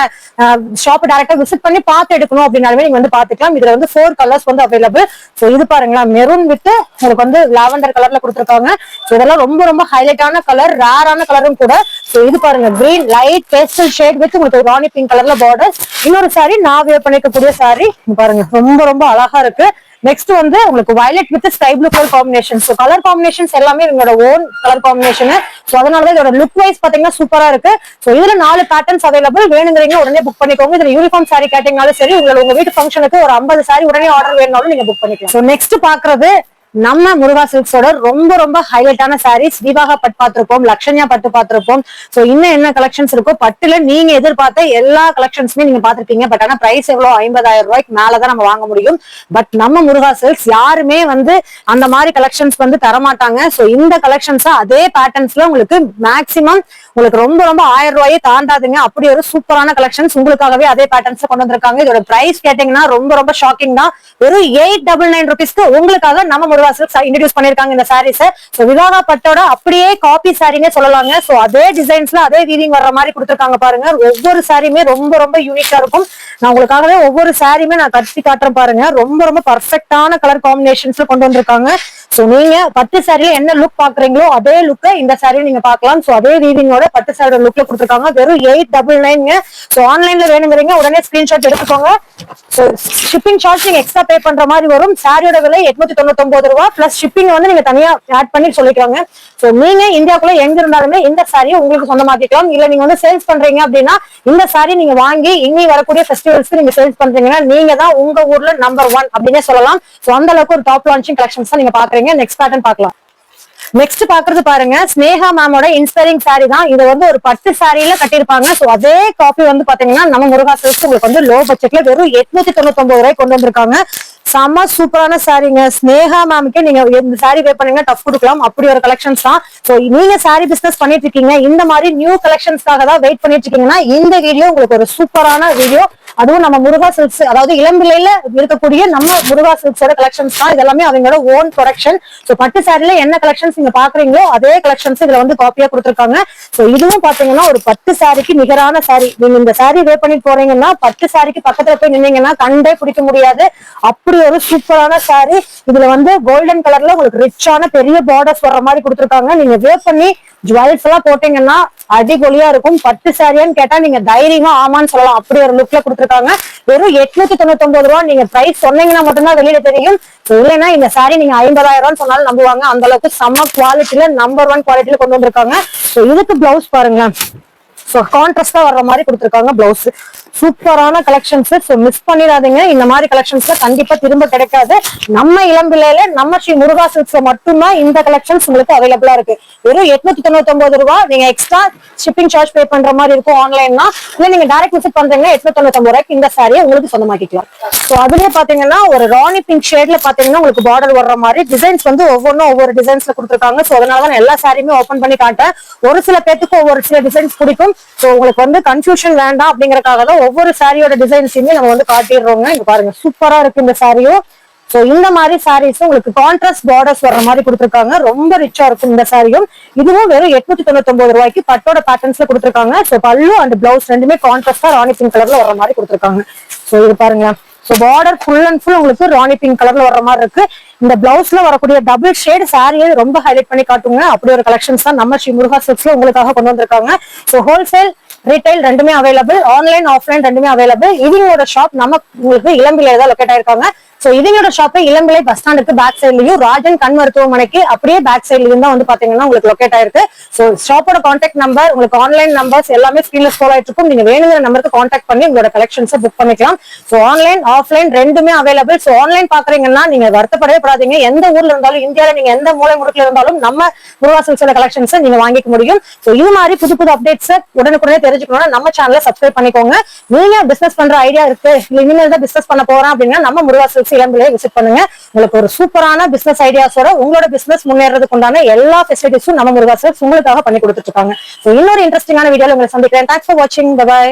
ஷாப் டைரக்டா விசிட் பண்ணி பார்த்து எடுக்கணும் அப்படின்னாலுமே நீங்க வந்து பாத்துக்கலாம். இதுல வந்து 4 கலர்ஸ் வந்து அவைலபிள். சோ இது பாருங்களா, மெரூன் வித் உங்களுக்கு வந்து லாவெண்டர் கலர்ல கொடுத்துருக்காங்க. சோ இதெல்லாம் ரொம்ப ரொம்ப ஹைலைட்டான கலர், ரேரான கலரும் கூட. சோ இது பாருங்க, green light pastel shade with உங்களுக்கு ராணி பிங்க் கலர்ல பார்டர்ஸ். இன்னொரு சாரி நான் வேர் பண்ணிக்கக்கூடிய சாரி பாருங்க, ரொம்ப ரொம்ப அழகா இருக்கு. நெக்ஸ்ட் வந்து உங்களுக்கு violet with sky blue colour combination. So colour combinations எல்லாமே இவங்களோட ஓன் கலர் காம்பினேஷன். சோ அதனாலதான் இதோட லுக் வைஸ் பாத்தீங்கன்னா சூப்பரா இருக்கு. சோ இதுல 4 பேட்டர்ன்ஸ் அவைலபிள். வேணுங்கிறீங்க உடனே புக் பண்ணிக்கோங்க. இதுல யூனிஃபார்ம் சாரி கேட்டீங்கனாலும் சரி, உங்க வீட்டு ஃபங்க்ஷனுக்கு ஒரு 50 சாரி உடனே ஆர்டர் வேணும்னாலும் நீங்க புக் பண்ணிக்கலாம். சோ நெக்ஸ்ட் பாக்குறது நம்ம முருகா சில்க்ஸோட ரொம்ப ரொம்ப ஹைலைட்டான சாரீஸ். தீபாகா பட்டு பார்த்திருப்போம், லக்ஷன்யா பட்டு பார்த்திருப்போம். சோ இன்னும் என்ன கலெக்ஷன்ஸ் இருக்கோ பட்டுல நீங்க எதிர்பார்த்த எல்லா கலெக்ஷன்ஸுமே நீங்க பாத்திருப்பீங்க. பட் ஆனா பிரைஸ் எவ்வளவு, ₹50,000 மேலதான் நம்ம வாங்க முடியும். பட் நம்ம முருகா சில்க்ஸ் யாருமே வந்து அந்த மாதிரி கலெக்ஷன்ஸ் வந்து தரமாட்டாங்க. சோ இந்த கலெக்ஷன்ஸ் அதே பேட்டர்ன்ஸ்ல உங்களுக்கு மேக்சிமம் உங்களுக்கு ரொம்ப ரொம்ப ₹1000 தாண்டாதுங்க. அப்படி ஒரு சூப்பரான கலெக்ஷன்ஸ் உங்களுக்காகவே அதே பேட்டர்ன்ஸ் கொண்டு வந்திருக்காங்க. இதோட பிரைஸ் கேட்டீங்கன்னா ரொம்ப ரொம்ப ஷாக்கிங் தான். வெறும் ₹899 உங்களுக்காக நம்ம இன்ட்ரோடியூஸ் பண்ணிருக்காங்க இந்த சாரீஸ். விவாகா பட்டோட அப்படியே காப்பி சாரினே சொல்லலாங்க. சோ அதே டிசைன்ஸ்ல அதே வீவிங் வர்ற மாதிரி கொடுத்திருக்காங்க பாருங்க. ஒவ்வொரு சாரியுமே ரொம்ப ரொம்ப யூனிக்கா இருக்கும். நான் உங்களுக்காகவே ஒவ்வொரு சாரியுமே நான் கட்டி காட்டுறேன் பாருங்க. ரொம்ப ரொம்ப பர்ஃபெக்டான கலர் காம்பினேஷன்ஸ்ல கொண்டு வந்திருக்காங்க. சோ நீங்க பட்டு சாரியில என்ன லுக் பாக்குறீங்களோ அதே லுக்க இந்த சாரியை நீங்க பாக்கலாம். சோ அதே வீவிங்கோட பட்டு சாரியோட லுக்ல கொடுத்திருக்காங்க. வெறும் $899. சோ ஆன்லைன்ல வேணுங்கிறீங்க உடனே ஸ்கிரீன்ஷாட் எடுத்துக்கோங்க. சோ ஷிப்பிங் சார்ஜ் நீங்க எக்ஸ்ட்ரா பே பண்ற மாதிரி வரும். சாரியோட விலை ₹899 பிளஸ் ஷிப்பிங் வந்து நீங்க தனியா ஆட் பண்ணி சொல்லிக்கிறாங்க. சோ நீங்க இந்தியாக்குள்ள எங்க இருந்தாலுமே இந்த சாரியை உங்களுக்கு சொந்தமாக்கிக்கலாம். இல்ல நீங்க வந்து சேல்ஸ் பண்றீங்க அப்படின்னா இந்த சாரி நீங்க வாங்கி இனி வரக்கூடிய ஃபெஸ்டிவல்ஸ்க்கு நீங்க சேல்ஸ் பண்றீங்கன்னா நீங்க தான் உங்க ஊர்ல நம்பர் 1 அப்படின்னே சொல்லலாம். சோ அந்த அளவுக்கு ஒரு டாப் லான்ச்சிங் கலெக்ஷன்ஸ் தான் நீங்க பாக்குறீங்க. நெக்ஸ்ட் பேட்டர்ன் பார்க்கலாம். நெக்ஸ்ட் பாக்குறது பாருங்க, ஸ்னேகா மேமோட இன்ஸ்பைரிங் சாரி தான். இது வந்து ஒரு பட்டு சாரியில கட்டிருப்பாங்க. சோ அதே காப்பி வந்து பாத்தீங்கன்னா நம்ம முருகா சில்க்ஸ் உங்களுக்கு வந்து லோ பட்ஜெட்ல வெறும் ₹899 கொண்டு வந்திருக்காங்க. செம்ம சூப்பரான சாரிங்க. ஸ்னேகா மேமுக்கு நீங்க இந்த சாரி வேர் பண்ணீங்கன்னா டஃப் கொடுக்கலாம். அப்படி ஒரு கலெக்ஷன்ஸ் தான். சோ நீங்க சாரி பிசினஸ் பண்ணிட்டு இருக்கீங்க, இந்த மாதிரி நியூ கலெக்ஷன்ஸ்க்காக தான் வெயிட் பண்ணிட்டு இருக்கீங்கன்னா இந்த வீடியோ உங்களுக்கு ஒரு சூப்பரான வீடியோ. அதுவும் நம்ம முருகா சில்க்ஸ், அதாவது இளம்பிள்ளையில இருக்கக்கூடிய நம்ம முருகா சில்க்ஸோட கலெக்ஷன்ஸ் தான். இதெல்லாமே அவங்களோட ஓன் ப்ரொடக்ஷன். சோ பட்டு சாரியில என்ன கலெக்ஷன்ஸ் நீங்க பாக்குறீங்களோ அதே கலெக்ஷன்ஸ் இதுல வந்து காப்பியா கொடுத்திருக்காங்க. சோ இதுவும் பாத்தீங்கன்னா ஒரு பட்டு சாரிக்கு நிகரான சாரி. நீங்க இந்த சாரி வேர் பண்ணிட்டு போறீங்கன்னா பட்டு சாரிக்கு பக்கத்துல போய் நின்னீங்கன்னா கண்டே பிடிக்க முடியாது. அப்படி ஒரு சூப்பரான சாரி. இதுல வந்து கோல்டன் கலர்ல உங்களுக்கு ரிச்சான பெரிய பார்டர்ஸ் வர்ற மாதிரி கொடுத்திருக்காங்க. நீங்க வேர் பண்ணி ஜுவல்ஸ் எல்லாம் போட்டீங்கன்னா அடிபொலியா இருக்கும். பட்டு சாரியான்னு கேட்டா நீங்க தைரியமா ஆமான்னு சொல்லலாம். அப்படி ஒரு லுக்ல கொடுத்திருக்காங்க. வெறும் ₹899. நீங்க பிரைஸ் சொன்னீங்கன்னா மட்டும்தான் வெளியில தெரியும். இல்லைன்னா இந்த சாரி நீங்க ₹50,000 சொன்னாலும் நம்புவாங்க. அந்த அளவுக்கு செம்ம குவாலிட்டியில நம்பர் 1 குவாலிட்டியில கொண்டு வந்திருக்காங்க. இதுக்கு பிளவுஸ் பாருங்க, சோ கான்ட்ராஸ்டா வர்ற மாதிரி கொடுத்திருக்காங்க பிளவுஸ். சூப்பரான கலெக்ஷன்ஸ். சோ மிஸ் பண்ணிடாதீங்க. இந்த மாதிரி கலெக்ஷன்ஸ்ல கண்டிப்பா திரும்ப கிடைக்காது. நம்ம இளம்பிள்ளையில நம்ம ஸ்ரீ முருகா சில்க்ஸ்ல மட்டும்தான் இந்த கலெக்ஷன்ஸ் உங்களுக்கு அவைலபிளா இருக்கு. வெறும் ₹899. நீங்க எக்ஸ்ட்ரா ஷிப்பிங் சார்ஜ் பே பண்ற மாதிரி இருக்கும் ஆன்லைன்னா. இல்ல நீங்க டைரக்ட் விசிட் பண்றீங்கன்னா ₹899 இந்த சாரியை உங்களுக்கு சொந்தமாக்கிக்கலாம். சோ அதுலயே பாத்தீங்கன்னா ஒரு ராணி பிங்க் ஷேட்ல பாத்தீங்கன்னா உங்களுக்கு பார்டர் வர்ற மாதிரி டிசைன்ஸ் வந்து ஒவ்வொன்றும் ஒவ்வொரு டிசைன்ஸ்ல கொடுத்திருக்காங்க. சோ அதனாலதான் எல்லா சாரியுமே ஓபன் பண்ணி காட்டேன். ஒரு சில பேத்துக்கு ஒவ்வொரு சில டிசைன்ஸ் பிடிக்கும். சோ உங்களுக்கு வந்து கன்ஃபியூஷன் வேண்டாம் அப்படிங்கறக்காக தான் ஒவ்வொரு சாரியோட டிசைன்ஸையுமே நம்ம வந்து காட்டிடுறோங்க. இங்க பாருங்க, சூப்பரா இருக்கு இந்த சாரியும். சோ இந்த மாதிரி சாரீஸ் உங்களுக்கு கான்ட்ராஸ்ட் பார்டர்ஸ் வர்ற மாதிரி கொடுத்திருக்காங்க. ரொம்ப ரிச்சா இருக்கும் இந்த சாரியும். இதுவும் வெறும் 899 ரூபாய்க்கு பட்டோட பேட்டர்ன்ஸ்ல கொடுத்திருக்காங்க. சோ பல்லு அண்ட் பிளவுஸ் ரெண்டுமே கான்ட்ராஸ்டா ராணி பிங்க் கலர்ல வர்ற மாதிரி கொடுத்திருக்காங்க. சோ இது பாருங்க. So border full and full உங்களுக்கு ராணி பிங்க் கலர்ல வர்ற மாதிரி இருக்கு. இந்த பிளவுஸ்ல வரக்கூடிய டபுள் ஷேட் சாரியை ரொம்ப ஹைலைட் பண்ணி காட்டுங்க. அப்படி ஒரு கலெக்ஷன்ஸ் தான் நம்ம ஸ்ரீ முருகா சில்க்ஸ்ல உங்களுக்காக கொண்டு வந்திருக்காங்க. சோ ஹோல்சேல் ரீட்டைல் ரெண்டுமே அவைலபிள், ஆன்லைன் ஆஃப்லைன் ரெண்டுமே அவைலபிள். இவங்களோட ஷாப் நம்ம உங்களுக்கு இளம்பிள்ளையில தான் லொக்கேட் ஆயிருக்காங்க. சோ இவங்களோட ஷாப் இளம்பிள்ளை பஸ் ஸ்டாண்டுக்கு பேக் சைட்லயும் ராஜன் கண் மருத்துவமனைக்கு அப்படியே பேக் சைட்லயும் தான் வந்து பாத்தீங்கன்னா உங்களுக்கு லொக்கேட் ஆயிருக்கு. சோ ஷாப்போட கான்டாக்ட் நம்பர், உங்களுக்கு ஆன்லைன் நம்பர்ஸ் எல்லாமே ஸ்கிரீன்ல ஸ்க்ரோல் ஆயிட்டு இருக்கும். நீங்க வேணுங்கிற நம்பருக்கு கான்டாக்ட் பண்ணி உங்களோட கலெக்ஷன்ஸ் புக் பண்ணிக்கலாம். சோ ஆன்லைன் ஆஃப்லைன் ரெண்டுமே அவைலபிள். சோ ஆன்லைன் பாக்குறீங்கன்னா நீங்க வருத்தப்படவே படாதீங்க. எந்த ஊர்ல இருந்தாலும், இந்தியாவில நீங்க எந்த மூலை முடுக்குல இருந்தாலும் நம்ம முருகா சில்க்ஸோட கலெக்ஷன்ஸ் நீங்க வாங்கிக்க முடியும். சோ இது மாதிரி புது புது அப்டேட்ஸ் உடனுக்குடனே தெரிஞ்சுக்கணும்னா நம்ம சேனலை சப்ஸ்கிரைப் பண்ணிக்கோங்க. நீங்க பிசினஸ் பண்ற ஐடியா இருக்கு, இனிமேல் தான் பிசினஸ் பண்ண போறோம் அப்படின்னா நம்ம முருகா சில்க்ஸ் இளம்பிள்ளையை விசிட் பண்ணுங்க. உங்களுக்கு ஒரு சூப்பரான பிசினஸ் ஐடியாஸோட உங்களோட பிசினஸ் முன்னேறதுக்கு உண்டான எல்லா ஃபெசிலிட்டிஸும் நம்ம முருகா சில்க்ஸ் உங்களுக்காக பண்ணி கொடுத்துட்டு இருக்காங்க. இன்னொரு இன்ட்ரெஸ்டிங்கான வீடியோல உங்களை சந்திக்கிறேன். தேங்க்ஸ் ஃபார் வாட்சிங். பை.